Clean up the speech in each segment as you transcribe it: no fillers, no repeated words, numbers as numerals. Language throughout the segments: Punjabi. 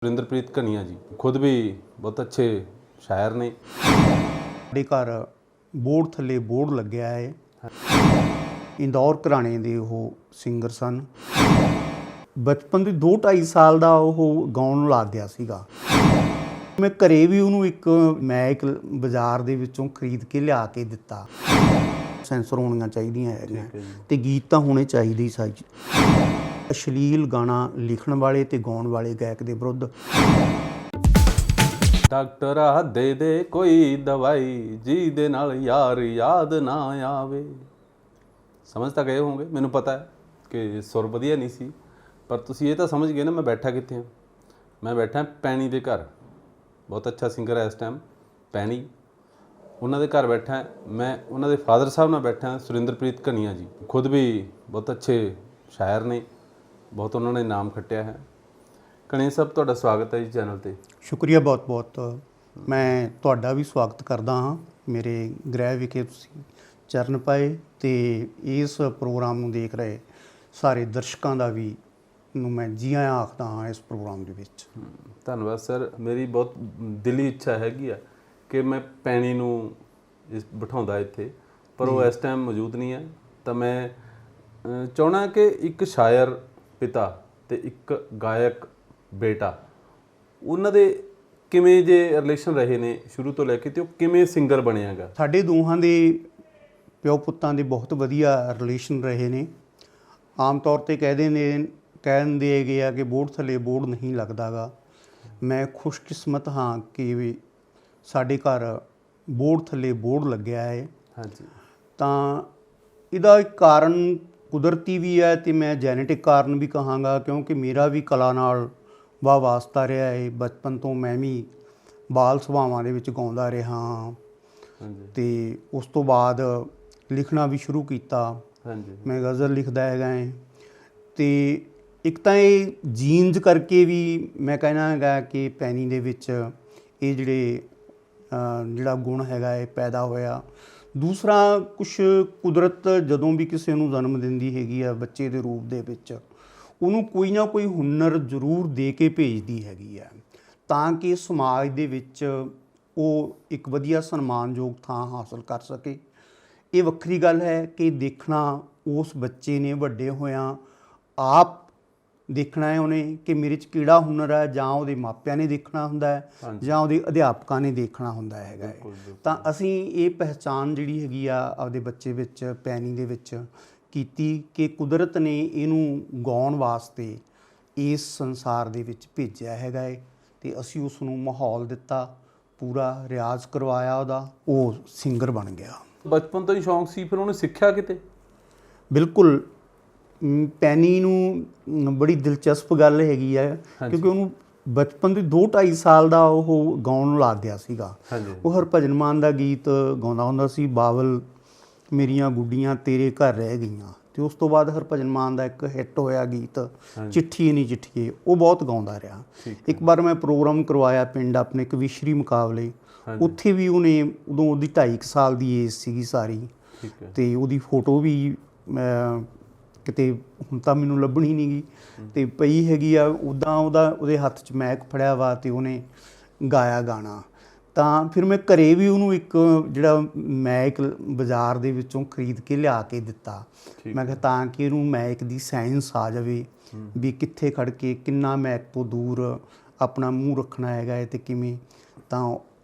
सुरिंदरप्रीत घनिया जी खुद भी बहुत अच्छे शायर ने। ਸਾਡੇ ਘਰ ਬੋਰਡ ਥੱਲੇ ਬੋਰਡ ਲੱਗਿਆ ਹੈ। ਇੰਦੌਰ ਘਰਾਣੇ ਦੇ ਉਹ ਸਿੰਗਰ ਸਨ। ਬਚਪਨ ਦੇ 2-2.5 ਸਾਲ ਦਾ ਉਹ ਗਾਉਣ ਲੱਗ ਗਿਆ ਸੀਗਾ। ਮੈਂ ਘਰੇ ਵੀ ਉਹਨੂੰ ਇੱਕ ਬਾਜ਼ਾਰ ਦੇ ਵਿੱਚੋਂ ਖਰੀਦ ਕੇ ਲਿਆ ਕੇ ਦਿੱਤਾ। ਸੈਂਸਰ ਹੋਣੀਆਂ ਚਾਹੀਦੀਆਂ ਹੈਗੀਆਂ ਤੇ ਗੀਤ ਤਾਂ ਹੋਣੇ ਚਾਹੀਦੇ ਹੀ ਸਾਈ। ਅਸ਼ਲੀਲ ਗਾਣਾ ਲਿਖਣ ਵਾਲੇ ਤੇ ਗਾਉਣ ਵਾਲੇ ਗਾਇਕ ਦੇ ਵਿਰੁੱਧ ਡਾਕਟਰਾ ਦੇ ਦੇ ਕੋਈ ਦਵਾਈ ਜਿਹਦੇ ਨਾਲ ਯਾਰ याद ना आवे। समझ ਤਾਂ ਗਏ ਹੋਵੋਗੇ, ਮੈਨੂੰ ਪਤਾ ਹੈ ਕਿ ਸੁਰ ਵਧੀਆ ਨਹੀਂ ਸੀ, ਪਰ ਤੁਸੀਂ ਇਹ ਤਾਂ ਸਮਝ ਗਏ ਨਾ ਮੈਂ ਬੈਠਾ ਕਿੱਥੇ ਹਾਂ। ਮੈਂ ਬੈਠਾ ਪੈਣੀ ਦੇ ਘਰ। ਬਹੁਤ ਅੱਛਾ ਸਿੰਗਰ ਹੈ ਇਸ ਟਾਈਮ ਪੈਣੀ, ਉਹਨਾਂ ਦੇ ਘਰ ਬੈਠਾ। ਮੈਂ ਉਹਨਾਂ ਦੇ ਫਾਦਰ ਸਾਹਿਬ ਨਾਲ ਬੈਠਾ, ਸੁਰਿੰਦਰਪ੍ਰੀਤ ਘਨੀਆ ਜੀ ਖੁਦ ਵੀ ਬਹੁਤ ਅੱਛੇ ਸ਼ਾਇਰ ਨੇ, ਬਹੁਤ ਉਹਨਾਂ ਨੇ ਨਾਮ ਖੱਟਿਆ ਹੈ। ਘਨੀਆ ਸਾਹਿਬ ਤੁਹਾਡਾ ਸਵਾਗਤ ਹੈ ਜੀ ਚੈਨਲ 'ਤੇ। ਸ਼ੁਕਰੀਆ ਬਹੁਤ ਬਹੁਤ। ਮੈਂ ਤੁਹਾਡਾ ਵੀ ਸਵਾਗਤ ਕਰਦਾ ਹਾਂ। ਮੇਰੇ ਗ੍ਰਹਿ ਵਿਖੇ ਤੁਸੀਂ ਚਰਨ ਪਾਏ ਤੇ ਇਸ ਪ੍ਰੋਗਰਾਮ ਨੂੰ ਦੇਖ ਰਹੇ ਸਾਰੇ ਦਰਸ਼ਕਾਂ ਦਾ ਵੀ ਨੂੰ ਮੈਂ ਜੀ ਆਇਆਂ ਆਖਦਾ ਹਾਂ ਇਸ ਪ੍ਰੋਗਰਾਮ ਦੇ ਵਿੱਚ। ਧੰਨਵਾਦ ਸਰ। ਮੇਰੀ ਬਹੁਤ ਦਿਲੀ ਇੱਛਾ ਹੈਗੀ ਆ ਕਿ ਮੈਂ ਪੈਣੀ ਨੂੰ ਬਿਠਾਉਂਦਾ ਇੱਥੇ, ਪਰ ਉਹ ਇਸ ਟਾਈਮ ਮੌਜੂਦ ਨਹੀਂ ਹੈ। ਤਾਂ ਮੈਂ ਚਾਹੁੰਦਾ ਕਿ ਇੱਕ ਸ਼ਾਇਰ ਪਿਤਾ ਅਤੇ ਇੱਕ ਗਾਇਕ ਬੇਟਾ, ਉਹਨਾਂ ਦੇ ਕਿਵੇਂ ਜੇ ਰਿਲੇਸ਼ਨ ਰਹੇ ਨੇ ਸ਼ੁਰੂ ਤੋਂ ਲੈ ਕੇ, ਅਤੇ ਉਹ ਕਿਵੇਂ ਸਿੰਗਰ ਬਣਿਆ ਗਾ। ਸਾਡੇ ਦੋਹਾਂ ਦੇ ਪਿਓ ਪੁੱਤਾਂ ਦੇ ਬਹੁਤ ਵਧੀਆ ਰਿਲੇਸ਼ਨ ਰਹੇ ਨੇ। ਆਮ ਤੌਰ 'ਤੇ ਕਹਿੰਦੇ ਹੈਗੇ ਆ ਕਿ ਬੋਰਡ ਥੱਲੇ ਬੋਰਡ ਨਹੀਂ ਲੱਗਦਾ ਗਾ। ਮੈਂ ਖੁਸ਼ਕਿਸਮਤ ਹਾਂ ਕਿ ਵੀ ਸਾਡੇ ਘਰ ਬੋਰਡ ਥੱਲੇ ਬੋਰਡ ਲੱਗਿਆ ਹੈ। ਹਾਂਜੀ। ਤਾਂ ਇਹਦਾ ਇੱਕ ਕਾਰਨ ਕੁਦਰਤੀ ਵੀ ਹੈ ਅਤੇ ਮੈਂ ਜੈਨੇਟਿਕ ਕਾਰਨ ਵੀ ਕਹਾਂਗਾ, ਕਿਉਂਕਿ ਮੇਰਾ ਵੀ ਕਲਾ ਨਾਲ ਵਾਸਤਾ ਰਿਹਾ ਹੈ। ਬਚਪਨ ਤੋਂ ਮੈਂ ਵੀ ਬਾਲ ਸਭਾਵਾਂ ਦੇ ਵਿੱਚ ਗਾਉਂਦਾ ਰਿਹਾ ਹਾਂ ਅਤੇ ਉਸ ਤੋਂ ਬਾਅਦ ਲਿਖਣਾ ਵੀ ਸ਼ੁਰੂ ਕੀਤਾ। ਮੈਂ ਗਜ਼ਲ ਲਿਖਦਾ ਹੈਗਾ ਹੈ। ਅਤੇ ਇੱਕ ਤਾਂ ਇਹ ਜੀਨਜ਼ ਕਰਕੇ ਵੀ ਮੈਂ ਕਹਿਣਾ ਹੈਗਾ ਕਿ ਪੈਣੀ ਦੇ ਵਿੱਚ ਇਹ ਜਿਹੜਾ ਗੁਣ ਹੈਗਾ ਇਹ ਪੈਦਾ ਹੋਇਆ। ਦੂਸਰਾ ਕੁਛ ਕੁਦਰਤ ਜਦੋਂ ਵੀ ਕਿਸੇ ਨੂੰ ਜਨਮ ਦਿੰਦੀ ਹੈਗੀ ਆ ਬੱਚੇ ਦੇ ਰੂਪ ਦੇ ਵਿੱਚ, ਉਹਨੂੰ ਕੋਈ ਨਾ ਕੋਈ ਹੁਨਰ ਜ਼ਰੂਰ ਦੇ ਕੇ ਭੇਜਦੀ ਹੈਗੀ ਆ, ਤਾਂ ਕਿ ਸਮਾਜ ਦੇ ਵਿੱਚ ਉਹ ਇੱਕ ਵਧੀਆ ਸਨਮਾਨਯੋਗ ਥਾਂ ਹਾਸਲ ਕਰ ਸਕੇ। ਇਹ ਵੱਖਰੀ ਗੱਲ ਹੈ ਕਿ ਦੇਖਣਾ ਉਸ ਬੱਚੇ ਨੇ ਵੱਡੇ ਹੋਇਆਂ ਆਪ ਦੇਖਣਾ ਹੈ ਉਹਨੇ ਕਿ ਮੇਰੇ 'ਚ ਕਿਹੜਾ ਹੁਨਰ ਹੈ, ਜਾਂ ਉਹਦੇ ਮਾਪਿਆਂ ਨੇ ਦੇਖਣਾ ਹੁੰਦਾ ਹੈ ਜਾਂ ਉਹਦੇ ਅਧਿਆਪਕਾਂ ਨੇ ਦੇਖਣਾ ਹੁੰਦਾ ਹੈਗਾ। ਤਾਂ ਅਸੀਂ ਇਹ ਪਹਿਚਾਣ ਜਿਹੜੀ ਹੈਗੀ ਆ ਆਪਦੇ ਬੱਚੇ ਵਿੱਚ ਪੈਣੀ ਦੇ ਵਿੱਚ ਕੀਤੀ ਕਿ ਕੁਦਰਤ ਨੇ ਇਹਨੂੰ ਗਾਉਣ ਵਾਸਤੇ ਇਸ ਸੰਸਾਰ ਦੇ ਵਿੱਚ ਭੇਜਿਆ ਹੈਗਾ ਹੈ ਅਤੇ ਅਸੀਂ ਉਸ ਨੂੰ ਮਾਹੌਲ ਦਿੱਤਾ, ਪੂਰਾ ਰਿਆਜ਼ ਕਰਵਾਇਆ ਉਹਦਾ, ਉਹ ਸਿੰਗਰ ਬਣ ਗਿਆ। ਬਚਪਨ ਤੋਂ ਹੀ ਸ਼ੌਂਕ ਸੀ, ਫਿਰ ਉਹਨੇ ਸਿੱਖਿਆ ਕਿਤੇ? ਬਿਲਕੁਲ। ਪੈਣੀ ਨੂੰ ਬੜੀ ਦਿਲਚਸਪ ਗੱਲ ਹੈਗੀ ਹੈ ਕਿਉਂਕਿ ਉਹਨੂੰ ਬਚਪਨ ਦੇ 2-2.5 ਸਾਲ ਦਾ ਉਹ ਗਾਉਣ ਲੱਗ ਗਿਆ ਸੀਗਾ। ਉਹ ਹਰਭਜਨ ਮਾਨ ਦਾ ਗੀਤ ਗਾਉਂਦਾ ਹੁੰਦਾ ਸੀ, ਬਾਬਲ ਮੇਰੀਆਂ ਗੁੱਡੀਆਂ ਤੇਰੇ ਘਰ ਰਹਿ ਗਈਆਂ। ਅਤੇ ਉਸ ਤੋਂ ਬਾਅਦ ਹਰਭਜਨ ਮਾਨ ਦਾ ਇੱਕ ਹਿੱਟ ਹੋਇਆ ਗੀਤ ਚਿੱਠੀਏ ਨੀ ਚਿੱਠੀਏ, ਉਹ ਬਹੁਤ ਗਾਉਂਦਾ ਰਿਹਾ। ਇੱਕ ਵਾਰ ਮੈਂ ਪ੍ਰੋਗਰਾਮ ਕਰਵਾਇਆ ਪਿੰਡ ਆਪਣੇ ਕਵੀਸ਼ਰੀ ਮੁਕਾਬਲੇ, ਉੱਥੇ ਵੀ ਉਹਨੇ ਉਦੋਂ ਉਹਦੀ 2.5 ਸਾਲ ਦੀ ਏਜ ਸੀਗੀ ਸਾਰੀ, ਅਤੇ ਉਹਦੀ ਫੋਟੋ ਵੀ ਕਿਤੇ ਹੁਣ ਤਾਂ ਮੈਨੂੰ ਲੱਭਣੀ ਨਹੀਂ ਗੀ ਅਤੇ ਪਈ ਹੈਗੀ ਆ। ਉੱਦਾਂ ਉਹਦੇ ਹੱਥ 'ਚ ਮੈਕ ਫੜਿਆ ਵਾ ਅਤੇ ਉਹਨੇ ਗਾਇਆ ਗਾਣਾ। ਤਾਂ ਫਿਰ ਮੈਂ ਘਰੇ ਵੀ ਉਹਨੂੰ ਇੱਕ ਮੈਕ ਬਾਜ਼ਾਰ ਦੇ ਵਿੱਚੋਂ ਖਰੀਦ ਕੇ ਲਿਆ ਕੇ ਦਿੱਤਾ। ਮੈਂ ਕਿਹਾ ਤਾਂ ਕਿ ਇਹਨੂੰ ਮੈਕ ਦੀ ਸਾਇੰਸ ਆ ਜਾਵੇ ਵੀ ਕਿੱਥੇ ਖੜ੍ਹ ਕੇ ਕਿੰਨਾ ਮੈਕ ਤੋਂ ਦੂਰ ਆਪਣਾ ਮੂੰਹ ਰੱਖਣਾ ਹੈਗਾ ਹੈ ਅਤੇ ਕਿਵੇਂ। ਤਾਂ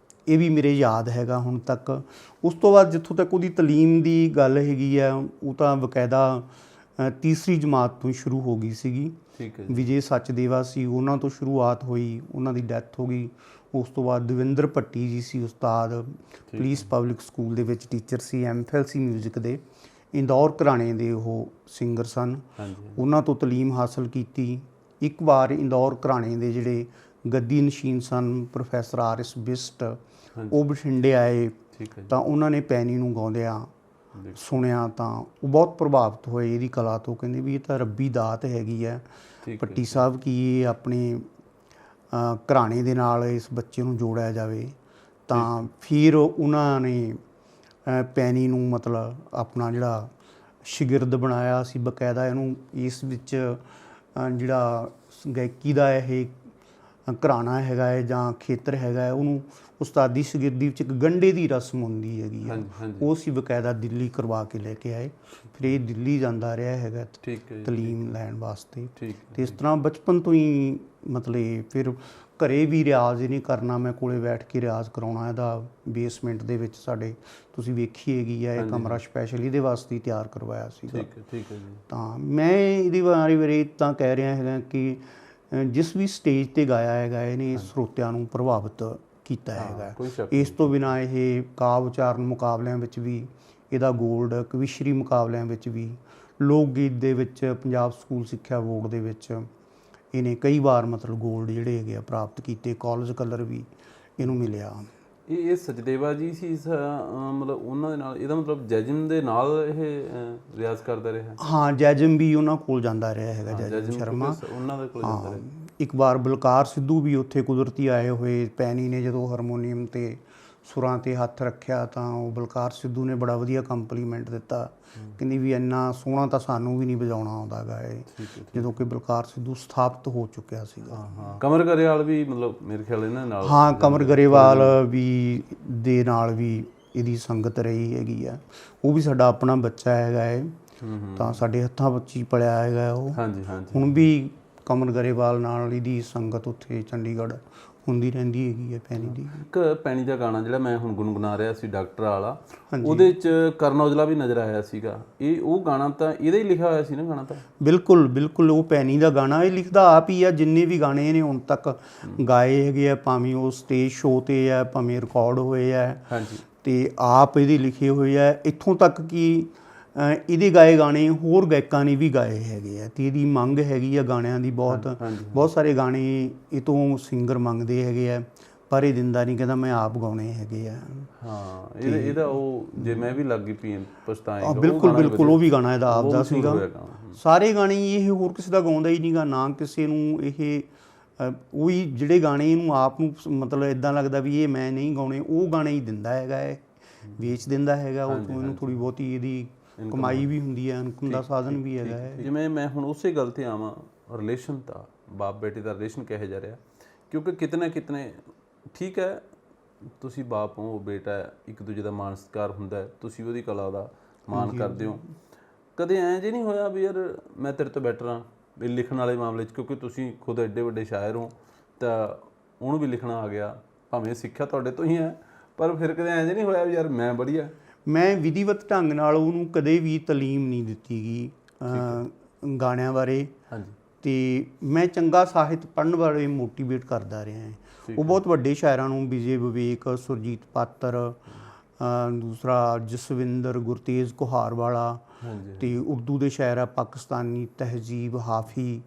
ਇਹ ਵੀ ਮੇਰੇ ਯਾਦ ਹੈਗਾ ਹੁਣ ਤੱਕ। ਉਸ ਤੋਂ ਬਾਅਦ ਜਿੱਥੋਂ ਤੱਕ ਉਹਦੀ ਤਾਲੀਮ ਦੀ ਗੱਲ ਹੈਗੀ ਆ, ਉਹ ਤਾਂ ਬਕਾਇਦਾ ਤੀਸਰੀ ਜਮਾਤ ਤੋਂ ਸ਼ੁਰੂ ਹੋ ਗਈ ਸੀਗੀ। ਵਿਜੇ ਸਚਦੇਵਾ ਸੀ, ਉਹਨਾਂ ਤੋਂ ਸ਼ੁਰੂਆਤ ਹੋਈ, ਉਹਨਾਂ ਦੀ ਡੈਥ ਹੋ ਗਈ। ਉਸ ਤੋਂ ਬਾਅਦ ਦਵਿੰਦਰ ਭੱਟੀ ਜੀ ਸੀ ਉਸਤਾਦ, ਪੁਲਿਸ ਪਬਲਿਕ ਸਕੂਲ ਦੇ ਵਿੱਚ ਟੀਚਰ ਸੀ, MPhil ਸੀ ਮਿਊਜ਼ਿਕ ਦੇ। ਇੰਦੌਰ ਘਰਾਣੇ ਦੇ ਉਹ ਸਿੰਗਰ ਸਨ, ਉਹਨਾਂ ਤੋਂ ਤਾਲੀਮ ਹਾਸਲ ਕੀਤੀ। ਇੱਕ ਵਾਰ ਇੰਦੌਰ ਘਰਾਣੇ ਦੇ ਜਿਹੜੇ ਗੱਦੀ ਨਸ਼ੀਨ ਸਨ ਪ੍ਰੋਫੈਸਰ RS ਬਿਸਟ, ਉਹ ਬਠਿੰਡੇ ਆਏ ਤਾਂ ਉਹਨਾਂ ਨੇ ਪੈਣੀ ਨੂੰ ਗਾਉਂਦਿਆਂ ਸੁਣਿਆ ਤਾਂ ਉਹ ਬਹੁਤ ਪ੍ਰਭਾਵਿਤ ਹੋਏ ਇਹਦੀ ਕਲਾ ਤੋਂ। ਕਹਿੰਦੇ ਵੀ ਇਹ ਤਾਂ ਰੱਬੀ ਦਾਤ ਹੈਗੀ ਹੈ ਭੱਟੀ ਸਾਹਿਬ, ਕਿ ਇਹ ਆਪਣੇ ਘਰਾਣੇ ਦੇ ਨਾਲ ਇਸ ਬੱਚੇ ਨੂੰ ਜੋੜਿਆ ਜਾਵੇ। ਤਾਂ ਫਿਰ ਉਹਨਾਂ ਨੇ ਪੈਣੀ ਨੂੰ ਮਤਲਬ ਆਪਣਾ ਜਿਹੜਾ ਸ਼ਾਗਿਰਦ ਬਣਾਇਆ ਸੀ ਬਕਾਇਦਾ। ਇਹਨੂੰ ਇਸ ਵਿੱਚ ਜਿਹੜਾ ਗਾਇਕੀ ਦਾ ਇਹ ਘਰਾਣਾ ਹੈਗਾ ਹੈ ਜਾਂ ਖੇਤਰ ਹੈਗਾ ਹੈ, ਉਹਨੂੰ ਉਸਤਾਦੀ ਸ਼ਾਗਿਰਦੀ ਵਿੱਚ ਇੱਕ ਗੰਢੇ ਦੀ ਰਸਮ ਹੁੰਦੀ ਹੈਗੀ ਆ, ਉਹ ਅਸੀਂ ਬਕਾਇਦਾ ਦਿੱਲੀ ਕਰਵਾ ਕੇ ਲੈ ਕੇ ਆਏ। ਫਿਰ ਇਹ ਦਿੱਲੀ ਜਾਂਦਾ ਰਿਹਾ ਹੈਗਾ ਤਾਲੀਮ ਲੈਣ ਵਾਸਤੇ। ਤੇ ਇਸ ਤਰ੍ਹਾਂ ਬਚਪਨ ਤੋਂ ਹੀ ਮਤਲਬ ਫਿਰ ਘਰੇ ਵੀ ਰਿਆਜ਼ ਹੀ ਨਹੀਂ ਕਰਨਾ, ਮੈਂ ਕੋਲੇ ਬੈਠ ਕੇ ਰਿਆਜ਼ ਕਰਾਉਣਾ। ਇਹਦਾ ਬੇਸਮੈਂਟ ਦੇ ਵਿੱਚ ਸਾਡੇ ਤੁਸੀਂ ਵੇਖੀ ਹੈਗੀ ਆ, ਇਹ ਕਮਰਾ ਸਪੈਸ਼ਲ ਇਹਦੇ ਵਾਸਤੇ ਹੀ ਤਿਆਰ ਕਰਵਾਇਆ ਸੀਗਾ। ਠੀਕ ਹੈ ਜੀ। ਤਾਂ ਮੈਂ ਇਹਦੇ ਬਾਰੇ ਤਾਂ ਕਹਿ ਰਿਹਾ ਹੈਗਾ ਕਿ ਜਿਸ ਵੀ ਸਟੇਜ 'ਤੇ ਗਾਇਆ ਹੈਗਾ ਇਹਨੇ ਸਰੋਤਿਆਂ ਨੂੰ ਪ੍ਰਭਾਵਿਤ ਕੀਤਾ ਹੈਗਾ। ਇਸ ਤੋਂ ਬਿਨਾਂ ਇਹ ਕਾਵਿ ਉਚਾਰਨ ਮੁਕਾਬਲਿਆਂ ਵਿੱਚ ਵੀ ਇਹਦਾ ਗੋਲਡ, ਕਵਿਸ਼ਰੀ ਮੁਕਾਬਲਿਆਂ ਵਿੱਚ ਵੀ, ਲੋਕ ਗੀਤ ਦੇ ਵਿੱਚ ਪੰਜਾਬ ਸਕੂਲ ਸਿੱਖਿਆ ਬੋਰਡ ਦੇ ਵਿੱਚ ਇਹਨੇ ਕਈ ਵਾਰ ਮਤਲਬ ਗੋਲਡ ਜਿਹੜੇ ਹੈਗੇ ਆ ਪ੍ਰਾਪਤ ਕੀਤੇ। ਕਾਲਜ ਕਲਰ ਵੀ ਇਹਨੂੰ ਮਿਲਿਆ। ਇਹ ਸਚਦੇਵਾ ਜੀ ਸੀ ਮਤਲਬ ਉਹਨਾਂ ਦੇ ਨਾਲ, ਇਹਦਾ ਮਤਲਬ ਜੈਜਮ ਦੇ ਨਾਲ ਇਹ ਰਿਆਜ਼ ਕਰਦਾ ਰਿਹਾ? ਹਾਂ, ਜੈਜਮ ਵੀ ਉਹਨਾਂ ਕੋਲ ਜਾਂਦਾ ਰਿਹਾ ਹੈਗਾ, ਜੈਜਮ ਸ਼ਰਮਾ ਉਹਨਾਂ ਦੇ ਕੋਲ ਜਾਂਦਾ ਰਿਹਾ। ਇੱਕ ਵਾਰ ਬਲਕਾਰ ਸਿੱਧੂ ਵੀ ਉੱਥੇ ਕੁਦਰਤੀ ਆਏ ਹੋਏ। ਪੈਣੀ ਨੇ ਜਦੋਂ ਹਾਰਮੋਨੀਅਮ ਤੇ ਸੁਰਾਂ ਤੇ ਹੱਥ ਰੱਖਿਆ ਤਾਂ ਉਹ ਬਲਕਾਰ ਸਿੱਧੂ ਨੇ ਬੜਾ ਵਧੀਆ ਕੰਪਲੀਮੈਂਟ ਦਿੱਤਾ, ਕਹਿੰਦੀ ਵੀ ਇੰਨਾ ਸੋਹਣਾ ਤਾਂ ਸਾਨੂੰ ਵੀ ਨਹੀਂ ਵਜਾਉਣਾ ਆਉਂਦਾ ਗਾ ਇਹ, ਜਦੋਂ ਕਿ ਬਲਕਾਰ ਸਿੱਧੂ ਸਥਾਪਿਤ ਹੋ ਚੁੱਕਿਆ ਸੀਗਾ। ਕਮਰ ਗਰੇਵਾਲ ਵੀ ਮਤਲਬ ਮੇਰੇ ਖਿਆਲ ਇਹਨਾਂ ਨਾਲ, ਹਾਂ, ਕਮਰ ਗਰੇਵਾਲ ਵੀ ਦੇ ਨਾਲ ਵੀ ਇਹਦੀ ਸੰਗਤ ਰਹੀ ਹੈਗੀ ਆ। ਉਹ ਵੀ ਸਾਡਾ ਆਪਣਾ ਬੱਚਾ ਹੈਗਾ ਹੈ, ਤਾਂ ਸਾਡੇ ਹੱਥਾਂ ਵਿੱਚ ਹੀ ਪਲਿਆ ਹੈਗਾ ਉਹ। ਹੁਣ ਵੀ ਕਮਰ ਗਰੇਵਾਲ ਨਾਲ ਇਹਦੀ ਸੰਗਤ ਉੱਥੇ ਚੰਡੀਗੜ੍ਹ ਹੁੰਦੀ ਰਹਿੰਦੀ ਹੈਗੀ ਹੈ ਪੈਣੀ ਦੀ। ਇੱਕ ਪੈਣੀ ਦਾ ਗਾਣਾ ਜਿਹੜਾ ਮੈਂ ਹੁਣ ਗੁਣਗੁਣਾ ਰਿਹਾ ਸੀ, ਡਾਕਟਰ ਵਾਲਾ, ਉਹਦੇ 'ਚ ਕਰਨ ਔਜਲਾ ਵੀ ਨਜ਼ਰ ਆਇਆ ਸੀਗਾ। ਉਹ ਗਾਣਾ ਤਾਂ ਇਹਦਾ ਹੀ ਲਿਖਿਆ ਹੋਇਆ ਸੀ ਨਾ ਗਾਣਾ ਤਾਂ? ਬਿਲਕੁਲ ਬਿਲਕੁਲ, ਉਹ ਪੈਣੀ ਦਾ ਗਾਣਾ ਇਹ ਲਿਖਦਾ ਆਪ ਹੀ ਆ। ਜਿੰਨੇ ਵੀ ਗਾਣੇ ਇਹਨੇ ਹੁਣ ਤੱਕ ਗਾਏ ਹੈਗੇ ਆ, ਭਾਵੇਂ ਉਹ ਸਟੇਜ ਸ਼ੋਅ 'ਤੇ ਆ, ਭਾਵੇਂ ਰਿਕਾਰਡ ਹੋਏ ਆ, ਤੇ ਆਪ ਇਹਦੇ ਲਿਖੇ ਹੋਏ ਆ। ਇੱਥੋਂ ਤੱਕ ਕਿ ਇਹਦੇ ਗਾਏ ਗਾਣੇ ਹੋਰ ਗਾਇਕਾਂ ਨੇ ਵੀ ਗਾਏ ਹੈਗੇ ਆ, ਅਤੇ ਇਹਦੀ ਮੰਗ ਹੈਗੀ ਆ ਗਾਣਿਆਂ ਦੀ ਬਹੁਤ ਸਾਰੇ ਗਾਣੇ ਇਹ ਤੋਂ ਸਿੰਗਰ ਮੰਗਦੇ ਹੈਗੇ ਆ, ਪਰ ਇਹ ਦਿੰਦਾ ਨਹੀਂ, ਕਹਿੰਦਾ ਮੈਂ ਆਪ ਗਾਉਣੇ ਹੈਗੇ ਆ। ਹਾਂ, ਇਹਦਾ ਉਹ ਜੇ ਮੈਂ ਵੀ ਲੱਗ ਗਈ ਪੀਣ ਪਛਤਾਏਂਗਾ, ਬਿਲਕੁਲ ਉਹ ਵੀ ਗਾਣਾ ਇਹਦਾ ਆਪ ਦਾ ਸੀਗਾ। ਸਾਰੇ ਗਾਣੇ ਇਹ ਹੋਰ ਕਿਸੇ ਦਾ ਗਾਉਂਦਾ ਹੀ ਨਹੀਂਗਾ, ਨਾ ਕਿਸੇ ਨੂੰ ਇਹ ਉਹੀ ਜਿਹੜੇ ਗਾਣੇ ਇਹਨੂੰ ਆਪ ਨੂੰ ਮਤਲਬ ਇੱਦਾਂ ਲੱਗਦਾ ਵੀ ਇਹ ਮੈਂ ਨਹੀਂ ਗਾਉਣੇ, ਉਹ ਗਾਣੇ ਹੀ ਦਿੰਦਾ ਹੈਗਾ, ਇਹ ਵੇਚ ਦਿੰਦਾ ਹੈਗਾ। ਉਹ ਤੋਂ ਇਹਨੂੰ ਥੋੜ੍ਹੀ ਬਹੁਤੀ ਇਹਦੀ ਕਮਾਈ ਵੀ ਹੁੰਦੀ ਹੈ, ਇਨਕਮ ਦਾ ਸਾਧਨ ਵੀ ਹੈਗਾ ਹੈ। ਜਿਵੇਂ ਮੈਂ ਹੁਣ ਉਸੇ ਗੱਲ 'ਤੇ ਆਵਾਂ, ਰਿਲੇਸ਼ਨ ਤਾਂ ਬਾਪ ਬੇਟੇ ਦਾ ਰਿਲੇਸ਼ਨ ਕਿਹੋ ਜਿਹਾ ਰਿਹਾ? ਕਿਉਂਕਿ ਕਿਤੇ ਨਾ ਕਿਤੇ ਠੀਕ ਹੈ, ਤੁਸੀਂ ਬਾਪ ਹੋ, ਬੇਟਾ, ਇੱਕ ਦੂਜੇ ਦਾ ਮਾਣ ਸਤਿਕਾਰ ਹੁੰਦਾ, ਤੁਸੀਂ ਉਹਦੀ ਕਲਾ ਦਾ ਮਾਣ ਕਰਦੇ ਹੋ। ਕਦੇ ਐਂ ਜੇ ਨਹੀਂ ਹੋਇਆ ਵੀ ਯਾਰ ਮੈਂ ਤੇਰੇ ਤੋਂ ਬੈਟਰ ਹਾਂ ਵੀ ਲਿਖਣ ਵਾਲੇ ਮਾਮਲੇ 'ਚ, ਕਿਉਂਕਿ ਤੁਸੀਂ ਖੁਦ ਐਡੇ ਵੱਡੇ ਸ਼ਾਇਰ ਹੋ, ਤਾਂ ਉਹਨੂੰ ਵੀ ਲਿਖਣਾ ਆ ਗਿਆ, ਭਾਵੇਂ ਸਿੱਖਿਆ ਤੁਹਾਡੇ ਤੋਂ ਹੀ ਹੈ, ਪਰ ਫਿਰ ਕਦੇ ਐਂ ਜੇ ਨਹੀਂ ਹੋਇਆ ਵੀ ਯਾਰ ਮੈਂ ਵਧੀਆ? ਮੈਂ ਵਿਧੀਵਤ ਢੰਗ ਨਾਲ ਉਹਨੂੰ ਕਦੇ ਵੀ ਤਾਲੀਮ ਨਹੀਂ ਦਿੱਤੀ ਗਈ ਗਾਣਿਆਂ ਬਾਰੇ, ਅਤੇ ਮੈਂ ਚੰਗਾ ਸਾਹਿਤ ਪੜ੍ਹਨ ਬਾਰੇ ਮੋਟੀਵੇਟ ਕਰਦਾ ਰਿਹਾ ਹੈ। ਉਹ ਬਹੁਤ ਵੱਡੇ ਸ਼ਾਇਰਾਂ ਨੂੰ, ਵਿਜੇ ਵਿਵੇਕ, ਸੁਰਜੀਤ ਪਾਤਰ, ਦੂਸਰਾ ਜਸਵਿੰਦਰ, ਗੁਰਤੇਜ ਕੁਹਾਰਵਾਲਾ, ਅਤੇ ਉਰਦੂ ਦੇ ਸ਼ਾਇਰ ਆ ਪਾਕਿਸਤਾਨੀ ਤਹਿਜ਼ੀਬ, ਹਾਫੀ,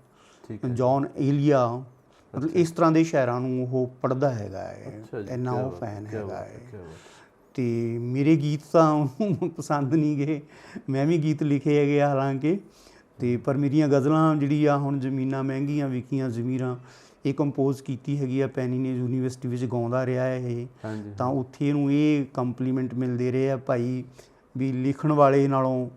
ਜੌਨ ਏਲੀਆ, ਮਤਲਬ ਇਸ ਤਰ੍ਹਾਂ ਦੇ ਸ਼ਾਇਰਾਂ ਨੂੰ ਉਹ ਪੜ੍ਹਦਾ ਹੈਗਾ ਹੈ, ਇੰਨਾ ਉਹ ਫੈਨ ਹੈਗਾ ਹੈ। ਅਤੇ ਮੇਰੇ ਗੀਤ ਤਾਂ ਉਹਨੂੰ ਪਸੰਦ ਨਹੀਂ ਗਏ, ਮੈਂ ਵੀ ਗੀਤ ਲਿਖੇ ਹੈਗੇ ਆ ਹਾਲਾਂਕਿ, ਅਤੇ ਪਰ ਮੇਰੀਆਂ ਗਜ਼ਲਾਂ ਜਿਹੜੀ ਆ ਹੁਣ ਜ਼ਮੀਨਾਂ ਮਹਿੰਗੀਆਂ ਵਿਕੀਆਂ ਜ਼ਮੀਰਾਂ, ਇਹ ਕੰਪੋਜ਼ ਕੀਤੀ ਹੈਗੀ ਆ ਪੈਣੀ ਨੇ। ਯੂਨੀਵਰਸਿਟੀ ਵਿੱਚ ਗਾਉਂਦਾ ਰਿਹਾ ਇਹ, ਤਾਂ ਉੱਥੇ ਇਹਨੂੰ ਇਹ ਕੰਪਲੀਮੈਂਟ ਮਿਲਦੇ ਰਹੇ ਆ ਭਾਈ ਵੀ ਲਿਖਣ ਵਾਲੇ ਨਾਲੋਂ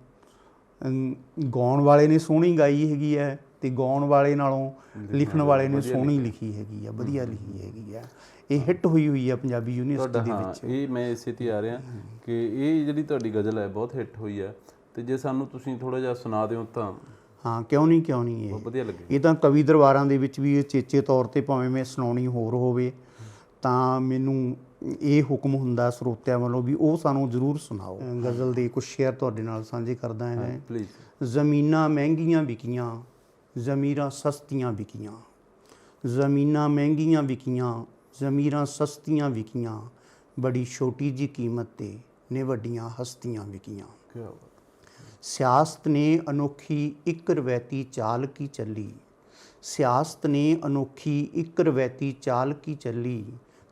ਗਾਉਣ ਵਾਲੇ ਨੇ ਸੋਹਣੀ ਗਾਈ ਹੈਗੀ ਹੈ, ਅਤੇ ਗਾਉਣ ਵਾਲੇ ਨਾਲੋਂ ਲਿਖਣ ਵਾਲੇ ਨੇ ਸੋਹਣੀ ਲਿਖੀ ਹੈਗੀ ਆ, ਵਧੀਆ ਲਿਖੀ ਹੈਗੀ ਆ। ਇਹ ਹਿੱਟ ਹੋਈ ਆ ਪੰਜਾਬੀ ਯੂਨੀਵਰਸਿਟੀ ਦੇ ਵਿੱਚ। ਇਹ ਮੈਂ ਇਸੇ 'ਤੇ ਆ ਰਿਹਾ ਕਿ ਇਹ ਜਿਹੜੀ ਤੁਹਾਡੀ ਗਜ਼ਲ ਹੈ ਬਹੁਤ ਹਿੱਟ ਹੋਈ ਹੈ, ਅਤੇ ਜੇ ਸਾਨੂੰ ਤੁਸੀਂ ਥੋੜ੍ਹਾ ਜਿਹਾ ਸੁਣਾ ਦਿਓ ਤਾਂ? ਹਾਂ, ਕਿਉਂ ਨਹੀਂ ਇਹ ਵਧੀਆ ਲੱਗੇ। ਇਹ ਤਾਂ ਕਵੀ ਦਰਬਾਰਾਂ ਦੇ ਵਿੱਚ ਵੀ ਚੇਚੇ ਤੌਰ 'ਤੇ ਭਾਵੇਂ ਮੈਂ ਸੁਣਾਉਣੀ ਹੋਰ ਹੋਵੇ, ਤਾਂ ਮੈਨੂੰ ਇਹ ਹੁਕਮ ਹੁੰਦਾ ਸਰੋਤਿਆਂ ਵੱਲੋਂ ਵੀ ਉਹ ਸਾਨੂੰ ਜ਼ਰੂਰ ਸੁਣਾਓ। ਗਜ਼ਲ ਦੇ ਕੁਛ ਸ਼ੇਅਰ ਤੁਹਾਡੇ ਨਾਲ ਸਾਂਝੇ ਕਰਦਾ ਹਾਂ ਮੈਂ। ਪਲੀਜ਼। ਜ਼ਮੀਨਾਂ ਮਹਿੰਗੀਆਂ ਵਿਕੀਆਂ, ਜ਼ਮੀਰਾਂ ਸਸਤੀਆਂ ਵਿਕੀਆਂ, ਜ਼ਮੀਨਾਂ ਮਹਿੰਗੀਆਂ ਵਿਕੀਆਂ, ਜ਼ਮੀਰਾਂ ਸਸਤੀਆਂ ਵਿਕੀਆਂ, ਬੜੀ ਛੋਟੀ ਜਿਹੀ ਕੀਮਤ 'ਤੇ ਨੇ ਵੱਡੀਆਂ ਹਸਤੀਆਂ ਵਿਕੀਆਂ। ਸਿਆਸਤ ਨੇ ਅਨੋਖੀ ਇੱਕ ਰਵਾਇਤੀ ਚਾਲ ਕੀ ਚੱਲੀ, ਸਿਆਸਤ ਨੇ ਅਨੋਖੀ ਇੱਕ ਰਵਾਇਤੀ ਚਾਲ ਕੀ ਚੱਲੀ,